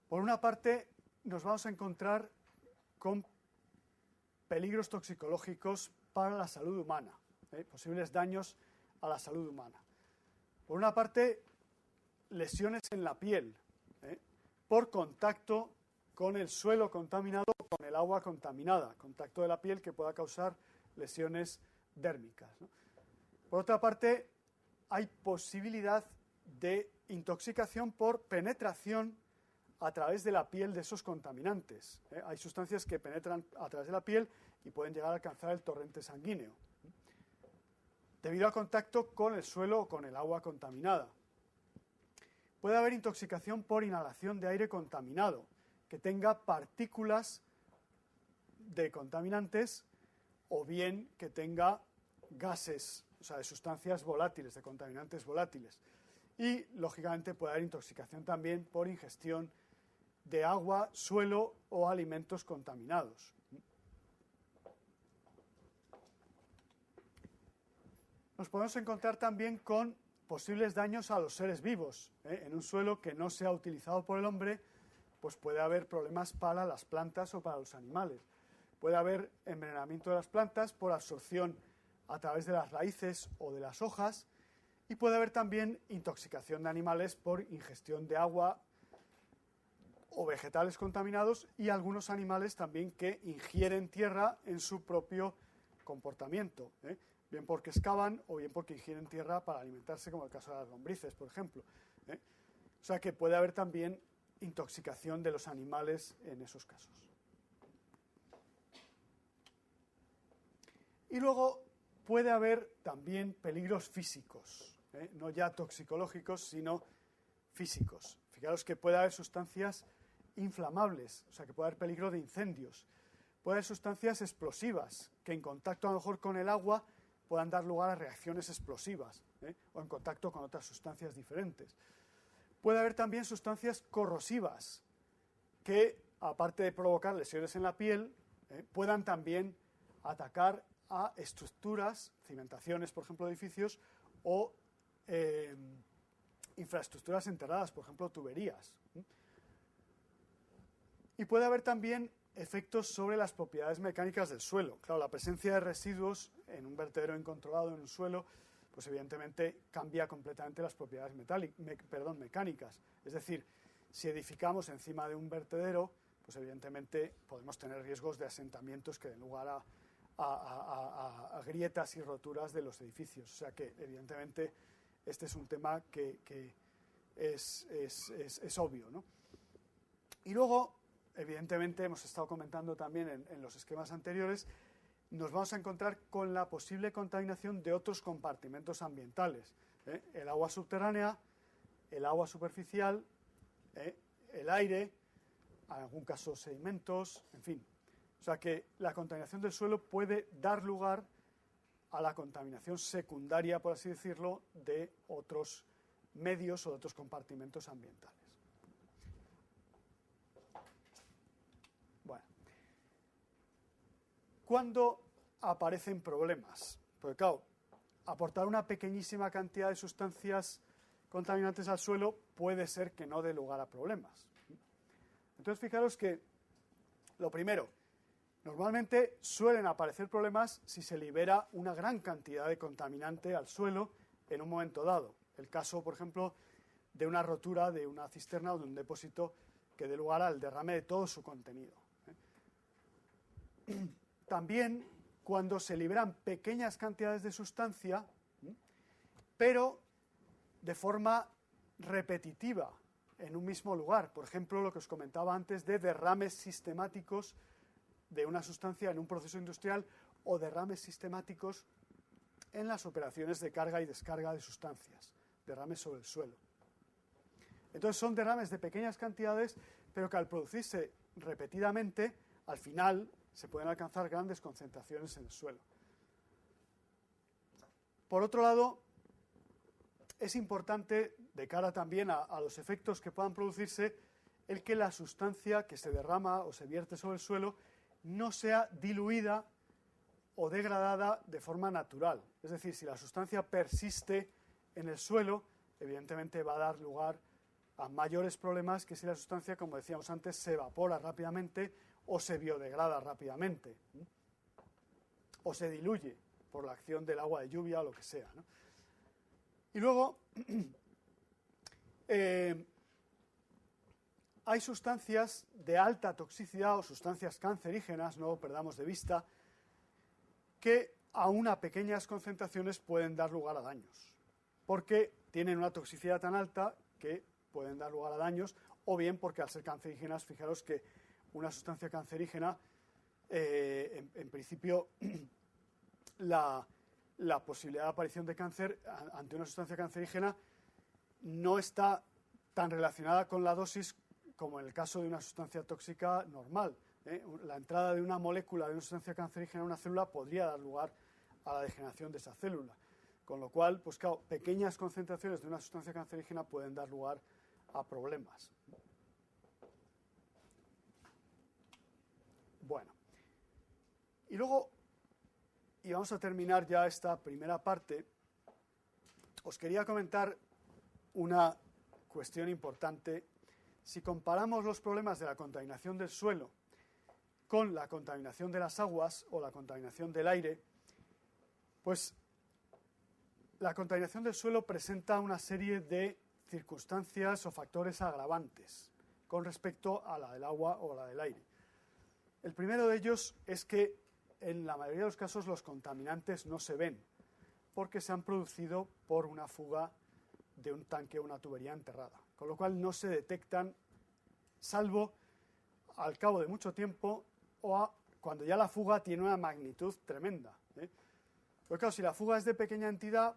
Por una parte, nos vamos a encontrar con peligros toxicológicos para la salud humana, posibles daños a la salud humana. Por una parte, lesiones en la piel, por contacto con el suelo contaminado o con el agua contaminada, contacto de la piel que pueda causar lesiones dérmicas, ¿no? Por otra parte, hay posibilidad de intoxicación por penetración a través de la piel de esos contaminantes. Hay sustancias que penetran a través de la piel y pueden llegar a alcanzar el torrente sanguíneo, debido al contacto con el suelo o con el agua contaminada. Puede haber intoxicación por inhalación de aire contaminado, que tenga partículas de contaminantes o bien que tenga gases, o sea, de sustancias volátiles, de contaminantes volátiles. Y, lógicamente, puede haber intoxicación también por ingestión de agua, suelo o alimentos contaminados. Nos podemos encontrar también con posibles daños a los seres vivos. En un suelo que no sea utilizado por el hombre, pues puede haber problemas para las plantas o para los animales. Puede haber envenenamiento de las plantas por absorción a través de las raíces o de las hojas, y puede haber también intoxicación de animales por ingestión de agua o vegetales contaminados, y algunos animales también que ingieren tierra en su propio comportamiento, bien porque excavan o bien porque ingieren tierra para alimentarse, como el caso de las lombrices, por ejemplo. O sea que puede haber también intoxicación de los animales en esos casos. Y luego puede haber también peligros físicos, no ya toxicológicos, sino físicos. Fijaros que puede haber sustancias inflamables, o sea, que puede haber peligro de incendios. Puede haber sustancias explosivas, que en contacto a lo mejor con el agua puedan dar lugar a reacciones explosivas, o en contacto con otras sustancias diferentes. Puede haber también sustancias corrosivas, que aparte de provocar lesiones en la piel, puedan también atacar a estructuras, cimentaciones, por ejemplo, de edificios, o infraestructuras enterradas, por ejemplo, tuberías. Y puede haber también efectos sobre las propiedades mecánicas del suelo. Claro, la presencia de residuos en un vertedero incontrolado en un suelo, pues evidentemente cambia completamente las propiedades mecánicas. Es decir, si edificamos encima de un vertedero, pues evidentemente podemos tener riesgos de asentamientos que den lugar a grietas y roturas de los edificios. O sea que, evidentemente, este es un tema que es obvio, ¿no? Y luego, evidentemente, hemos estado comentando también en los esquemas anteriores, nos vamos a encontrar con la posible contaminación de otros compartimentos ambientales. El agua subterránea, el agua superficial, el aire, en algún caso sedimentos, en fin. O sea que la contaminación del suelo puede dar lugar a la contaminación secundaria, por así decirlo, de otros medios o de otros compartimentos ambientales. Bueno, ¿cuándo aparecen problemas? Porque claro, aportar una pequeñísima cantidad de sustancias contaminantes al suelo puede ser que no dé lugar a problemas. Entonces, fijaros que, lo primero, normalmente suelen aparecer problemas si se libera una gran cantidad de contaminante al suelo en un momento dado. El caso, por ejemplo, de una rotura de una cisterna o de un depósito que dé lugar al derrame de todo su contenido. También cuando se liberan pequeñas cantidades de sustancia, pero de forma repetitiva en un mismo lugar. Por ejemplo, lo que os comentaba antes de derrames sistemáticos de una sustancia en un proceso industrial o derrames sistemáticos en las operaciones de carga y descarga de sustancias, derrames sobre el suelo. Entonces son derrames de pequeñas cantidades, pero que al producirse repetidamente, al final se pueden alcanzar grandes concentraciones en el suelo. Por otro lado, es importante, de cara también a los efectos que puedan producirse, el que la sustancia que se derrama o se vierte sobre el suelo no sea diluida o degradada de forma natural. Es decir, si la sustancia persiste en el suelo, evidentemente va a dar lugar a mayores problemas que si la sustancia, como decíamos antes, se evapora rápidamente o se biodegrada rápidamente, o se diluye por la acción del agua de lluvia o lo que sea, ¿no? Y luego hay sustancias de alta toxicidad o sustancias cancerígenas, no lo perdamos de vista, que aún a pequeñas concentraciones pueden dar lugar a daños, porque tienen una toxicidad tan alta que pueden dar lugar a daños, o bien porque al ser cancerígenas, fijaros que una sustancia cancerígena, en principio, la posibilidad de aparición de cáncer ante una sustancia cancerígena no está tan relacionada con la dosis como en el caso de una sustancia tóxica normal. La entrada de una molécula de una sustancia cancerígena en una célula podría dar lugar a la degeneración de esa célula. Con lo cual, pues claro, pequeñas concentraciones de una sustancia cancerígena pueden dar lugar a problemas. Bueno, y luego, y vamos a terminar ya esta primera parte, os quería comentar una cuestión importante. Si comparamos los problemas de la contaminación del suelo con la contaminación de las aguas o la contaminación del aire, pues la contaminación del suelo presenta una serie de circunstancias o factores agravantes con respecto a la del agua o la del aire. El primero de ellos es que en la mayoría de los casos los contaminantes no se ven porque se han producido por una fuga de un tanque o una tubería enterrada, con lo cual no se detectan salvo al cabo de mucho tiempo o cuando ya la fuga tiene una magnitud tremenda. Pero claro, si la fuga es de pequeña entidad,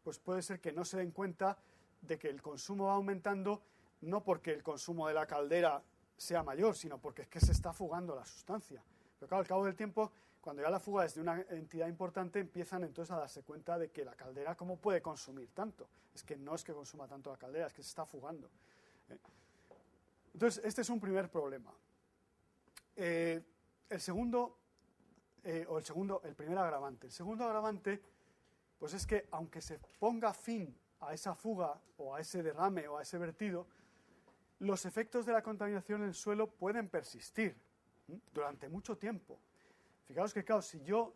pues puede ser que no se den cuenta de que el consumo va aumentando, no porque el consumo de la caldera sea mayor, sino porque es que se está fugando la sustancia. Pero claro, al cabo del tiempo, cuando ya la fuga es de una entidad importante, empiezan entonces a darse cuenta de que la caldera, ¿cómo puede consumir tanto? Es que no es que consuma tanto la caldera, es que se está fugando. Entonces, este es un primer problema. El primer agravante. El segundo agravante, pues es que aunque se ponga fin a esa fuga o a ese derrame o a ese vertido, los efectos de la contaminación en el suelo pueden persistir durante mucho tiempo. Fijaos que, claro, si yo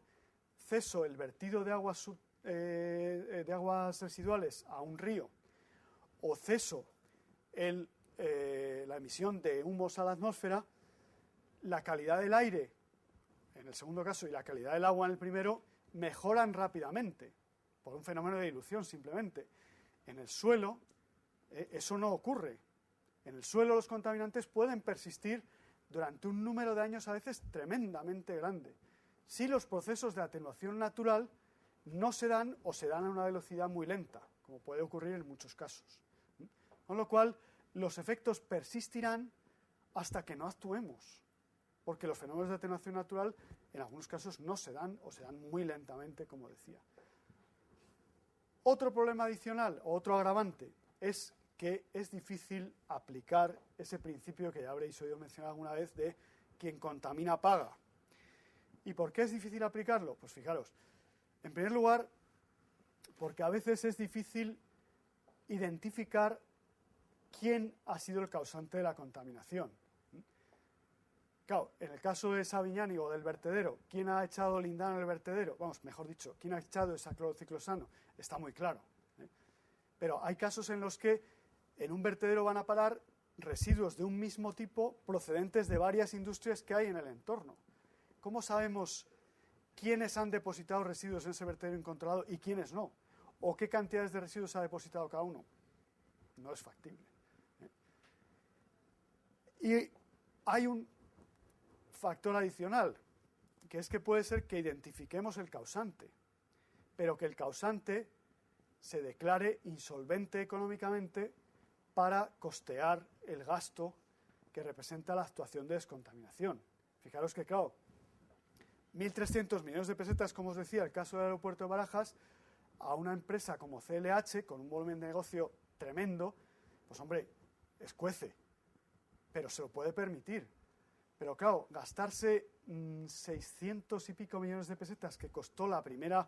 ceso el vertido de aguas residuales a un río o ceso la emisión de humos a la atmósfera, la calidad del aire, en el segundo caso, y la calidad del agua en el primero, mejoran rápidamente, por un fenómeno de dilución simplemente. En el suelo, eso no ocurre. En el suelo los contaminantes pueden persistir durante un número de años a veces tremendamente grande, si los procesos de atenuación natural no se dan o se dan a una velocidad muy lenta, como puede ocurrir en muchos casos. Con lo cual, los efectos persistirán hasta que no actuemos, porque los fenómenos de atenuación natural en algunos casos no se dan o se dan muy lentamente, como decía. Otro problema adicional, o otro agravante, es que es difícil aplicar ese principio que ya habréis oído mencionar alguna vez de quien contamina paga. ¿Y por qué es difícil aplicarlo? Pues fijaros, en primer lugar, porque a veces es difícil identificar quién ha sido el causante de la contaminación. Claro, en el caso de Savignani o del vertedero, ¿quién ha echado lindano en el vertedero? Vamos, mejor dicho, ¿quién ha echado hexaclorociclosano? Está muy claro. Pero hay casos en los que en un vertedero van a parar residuos de un mismo tipo procedentes de varias industrias que hay en el entorno. ¿Cómo sabemos quiénes han depositado residuos en ese vertedero incontrolado y quiénes no? ¿O qué cantidades de residuos ha depositado cada uno? No es factible. Y hay un factor adicional, que es que puede ser que identifiquemos el causante, pero que el causante se declare insolvente económicamente para costear el gasto que representa la actuación de descontaminación. Fijaros que, claro, 1.300 millones de pesetas, como os decía, el caso del aeropuerto de Barajas, a una empresa como CLH, con un volumen de negocio tremendo, pues hombre, escuece, pero se lo puede permitir. Pero claro, gastarse 600 y pico millones de pesetas que costó la primera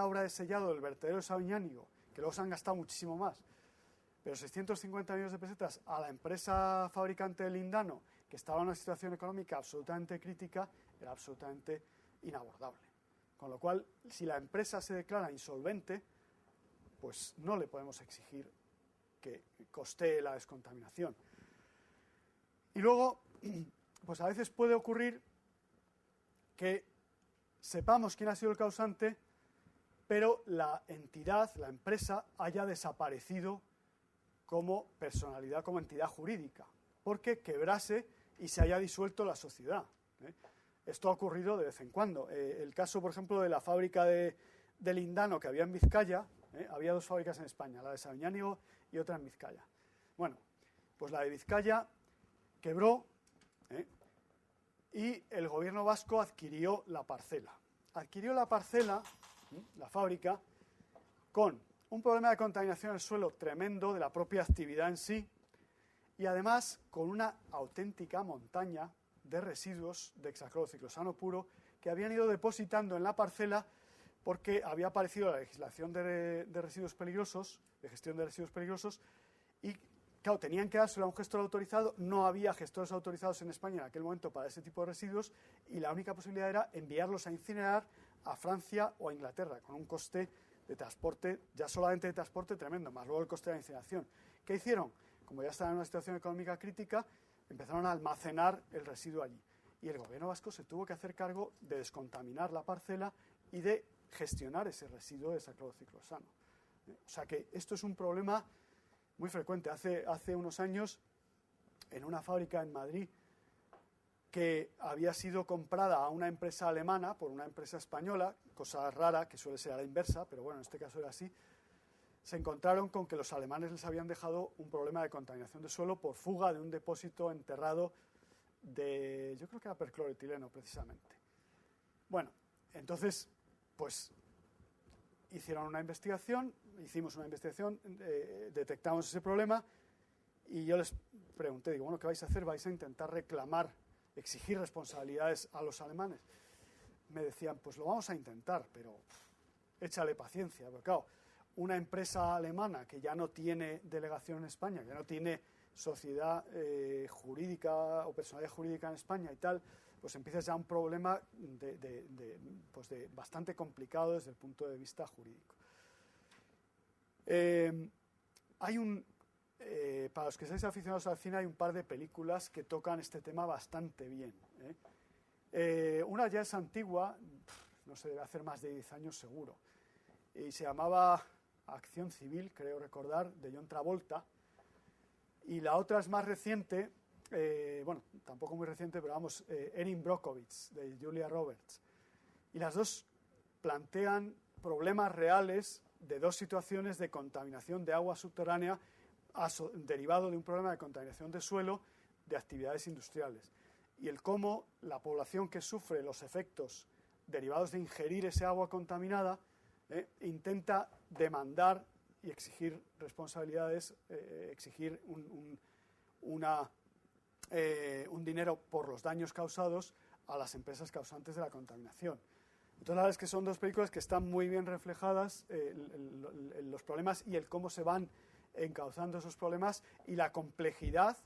obra de sellado del vertedero de Saviñánigo, que luego se han gastado muchísimo más, pero 650 millones de pesetas a la empresa fabricante de lindano, que estaba en una situación económica absolutamente crítica, era absolutamente inabordable. Con lo cual, si la empresa se declara insolvente, pues no le podemos exigir que costee la descontaminación. Y luego, pues a veces puede ocurrir que sepamos quién ha sido el causante, pero la entidad, la empresa, haya desaparecido como personalidad, como entidad jurídica, porque quebrase y se haya disuelto la sociedad. Esto ha ocurrido de vez en cuando. El caso, por ejemplo, de la fábrica de lindano que había en Vizcaya, había dos fábricas en España, la de Saviñánigo y otra en Vizcaya. Bueno, pues la de Vizcaya quebró y el gobierno vasco adquirió la parcela. Adquirió la parcela, la fábrica, con un problema de contaminación del suelo tremendo de la propia actividad en sí y además con una auténtica montaña de residuos de hexaclorociclosano puro que habían ido depositando en la parcela porque había aparecido la legislación de residuos peligrosos, de gestión de residuos peligrosos, y claro, tenían que dárselo a un gestor autorizado, no había gestores autorizados en España en aquel momento para ese tipo de residuos y la única posibilidad era enviarlos a incinerar a Francia o a Inglaterra, con un coste de transporte, ya solamente de transporte tremendo, más luego el coste de la incineración. ¿Qué hicieron? Como ya estaban en una situación económica crítica, empezaron a almacenar el residuo allí. Y el gobierno vasco se tuvo que hacer cargo de descontaminar la parcela y de gestionar ese residuo de hexaclorociclosano. O sea que esto es un problema muy frecuente. Hace unos años, en una fábrica en Madrid, que había sido comprada a una empresa alemana por una empresa española, cosa rara, que suele ser a la inversa, pero bueno, en este caso era así. Se encontraron con que los alemanes les habían dejado un problema de contaminación de suelo por fuga de un depósito enterrado de, yo creo que era percloretileno precisamente. Bueno, entonces, pues hicimos una investigación, detectamos ese problema y yo les pregunté, digo, bueno, ¿qué vais a hacer? ¿Vais a intentar reclamar, exigir responsabilidades a los alemanes? Me decían, pues lo vamos a intentar, pero échale paciencia, porque claro, una empresa alemana que ya no tiene delegación en España, que ya no tiene sociedad jurídica o personalidad jurídica en España y tal, pues empieza ya un problema de bastante complicado desde el punto de vista jurídico. Para los que seáis aficionados al cine, hay un par de películas que tocan este tema bastante bien. Una ya es antigua, no sé, debe hacer más de 10 años seguro, y se llamaba Acción Civil, creo recordar, de John Travolta, y la otra es más reciente, bueno, tampoco muy reciente, pero vamos, Erin Brockovich, de Julia Roberts. Y las dos plantean problemas reales de dos situaciones de contaminación de agua subterránea derivado de un problema de contaminación de suelo de actividades industriales. Y el cómo la población que sufre los efectos derivados de ingerir ese agua contaminada intenta demandar y exigir responsabilidades, exigir un dinero por los daños causados a las empresas causantes de la contaminación. Entonces, la verdad es que son dos películas que están muy bien reflejadas los problemas y el cómo se van encauzando esos problemas y la complejidad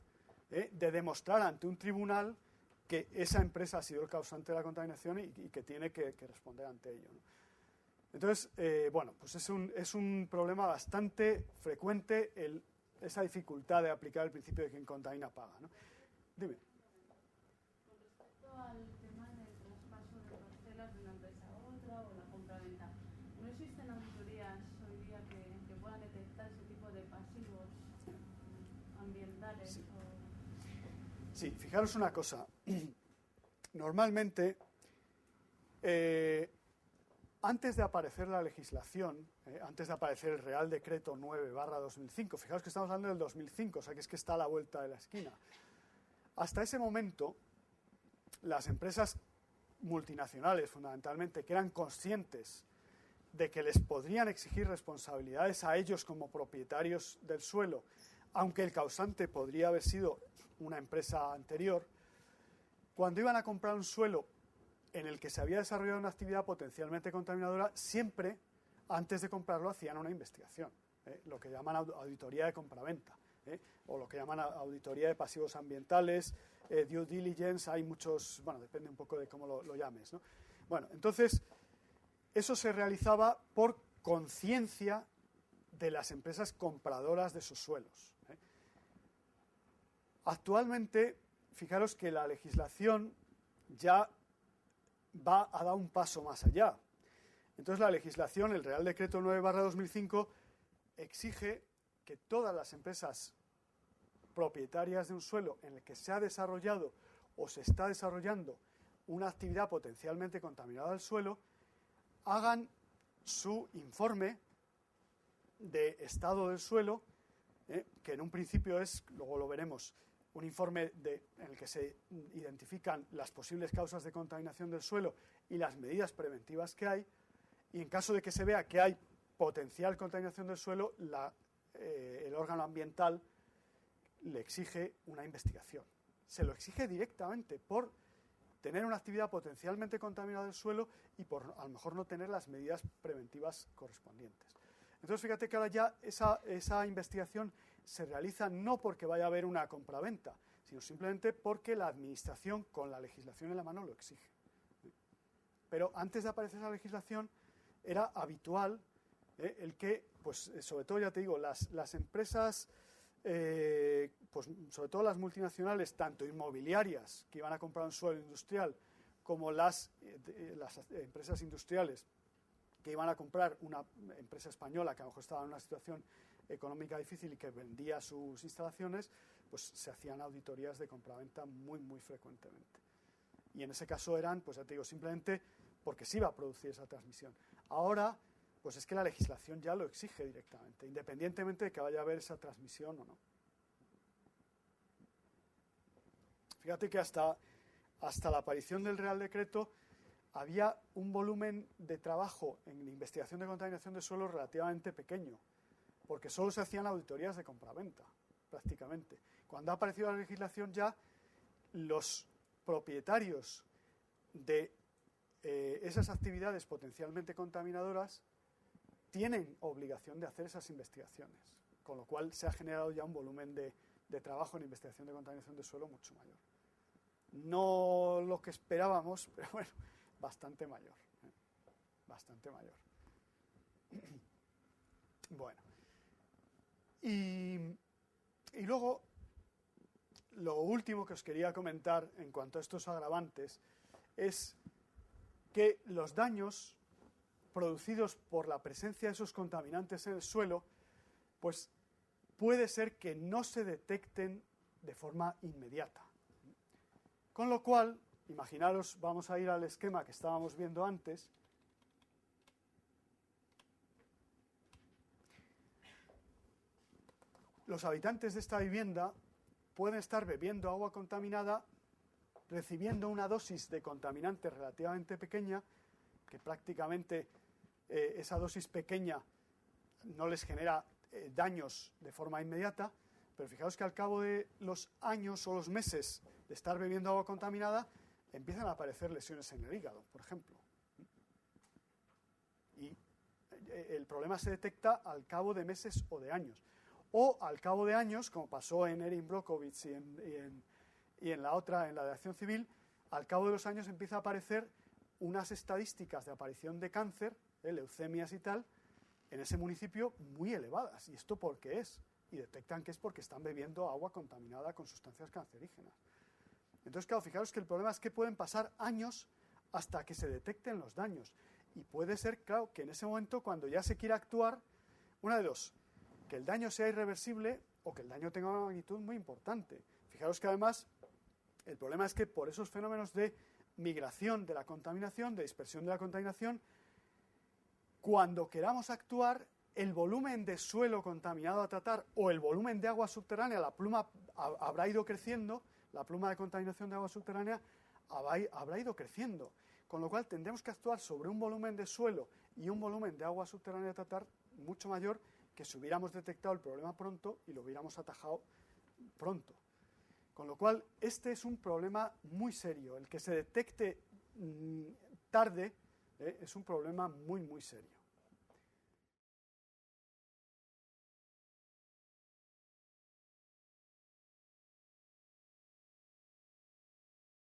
de demostrar ante un tribunal que esa empresa ha sido el causante de la contaminación y que tiene que responder ante ello, ¿no? Entonces, bueno, pues es un problema bastante frecuente esa dificultad de aplicar el principio de quien contamina paga, ¿no? Dime. Con respecto al tema del traspaso de parcelas de una empresa a otra o la compraventa, ¿no existen auditorías hoy día que puedan detectar ese tipo de pasivos ambientales? Sí. Sí, fijaros una cosa. Normalmente, antes de aparecer la legislación, antes de aparecer el Real Decreto 9/2005, fijaos que estamos hablando del 2005, o sea que es que está a la vuelta de la esquina. Hasta ese momento, las empresas multinacionales, fundamentalmente, que eran conscientes de que les podrían exigir responsabilidades a ellos como propietarios del suelo, aunque el causante podría haber sido una empresa anterior, cuando iban a comprar un suelo en el que se había desarrollado una actividad potencialmente contaminadora, siempre, antes de comprarlo, hacían una investigación, lo que llaman auditoría de compraventa, o lo que llaman auditoría de pasivos ambientales, due diligence, hay muchos, bueno, depende un poco de cómo lo llames, ¿no? Bueno, entonces, eso se realizaba por conciencia de las empresas compradoras de esos suelos. Actualmente, fijaros que la legislación ya ha dado un paso más allá. Entonces, la legislación, el Real Decreto 9/2005, exige que todas las empresas propietarias de un suelo en el que se ha desarrollado o se está desarrollando una actividad potencialmente contaminada del suelo, hagan su informe de estado del suelo, que en un principio es, luego lo veremos, un informe en el que se identifican las posibles causas de contaminación del suelo y las medidas preventivas que hay, y en caso de que se vea que hay potencial contaminación del suelo, el órgano ambiental le exige una investigación. Se lo exige directamente por tener una actividad potencialmente contaminada del suelo y por a lo mejor no tener las medidas preventivas correspondientes. Entonces, fíjate que ahora ya esa investigación se realiza no porque vaya a haber una compraventa, sino simplemente porque la Administración, con la legislación en la mano, lo exige. Pero antes de aparecer esa legislación, era habitual el que, pues sobre todo, ya te digo, las empresas, pues sobre todo las multinacionales, tanto inmobiliarias, que iban a comprar un suelo industrial, como las empresas industriales que iban a comprar una empresa española que a lo mejor estaba en una situación económica difícil y que vendía sus instalaciones, pues se hacían auditorías de compraventa muy, muy frecuentemente. y en ese caso eran, pues ya te digo, simplemente porque se iba a producir esa transmisión. Ahora, pues es que la legislación ya lo exige directamente, independientemente de que vaya a haber esa transmisión o no. Fíjate que hasta la aparición del Real Decreto había un volumen de trabajo en investigación de contaminación de suelo relativamente pequeño, porque solo se hacían auditorías de compraventa, prácticamente. Cuando ha aparecido la legislación ya, los propietarios de esas actividades potencialmente contaminadoras tienen obligación de hacer esas investigaciones, con lo cual se ha generado ya un volumen de trabajo en investigación de contaminación de suelo mucho mayor. No lo que esperábamos, pero bueno, bastante mayor. Bastante mayor. Bueno. Y luego, lo último que os quería comentar en cuanto a estos agravantes es que los daños producidos por la presencia de esos contaminantes en el suelo, pues puede ser que no se detecten de forma inmediata. Con lo cual, imaginaros, vamos a ir al esquema que estábamos viendo antes. Los habitantes de esta vivienda pueden estar bebiendo agua contaminada, recibiendo una dosis de contaminante relativamente pequeña, que prácticamente esa dosis pequeña no les genera daños de forma inmediata, pero fijaos que al cabo de los años o los meses de estar bebiendo agua contaminada, empiezan a aparecer lesiones en el hígado, por ejemplo. Y el problema se detecta al cabo de meses o de años. O al cabo de años, como pasó en Erin Brockovich y en la otra, en la de Acción Civil, al cabo de los años empieza a aparecer unas estadísticas de aparición de cáncer, leucemias y tal, en ese municipio muy elevadas. ¿Y esto por qué es? Y detectan que es porque están bebiendo agua contaminada con sustancias cancerígenas. Entonces, claro, fijaros que el problema es que pueden pasar años hasta que se detecten los daños. Y puede ser, claro, que en ese momento, cuando ya se quiera actuar, una de dos, que el daño sea irreversible o que el daño tenga una magnitud muy importante. Fijaros que además el problema es que por esos fenómenos de migración de la contaminación, de dispersión de la contaminación, cuando queramos actuar, el volumen de suelo contaminado a tratar o el volumen de agua subterránea, la pluma habrá ido creciendo, la pluma de contaminación de agua subterránea habrá ido creciendo, con lo cual tendremos que actuar sobre un volumen de suelo y un volumen de agua subterránea a tratar mucho mayor que si hubiéramos detectado el problema pronto y lo hubiéramos atajado pronto. Con lo cual, este es un problema muy serio. El que se detecte tarde es un problema muy, muy serio.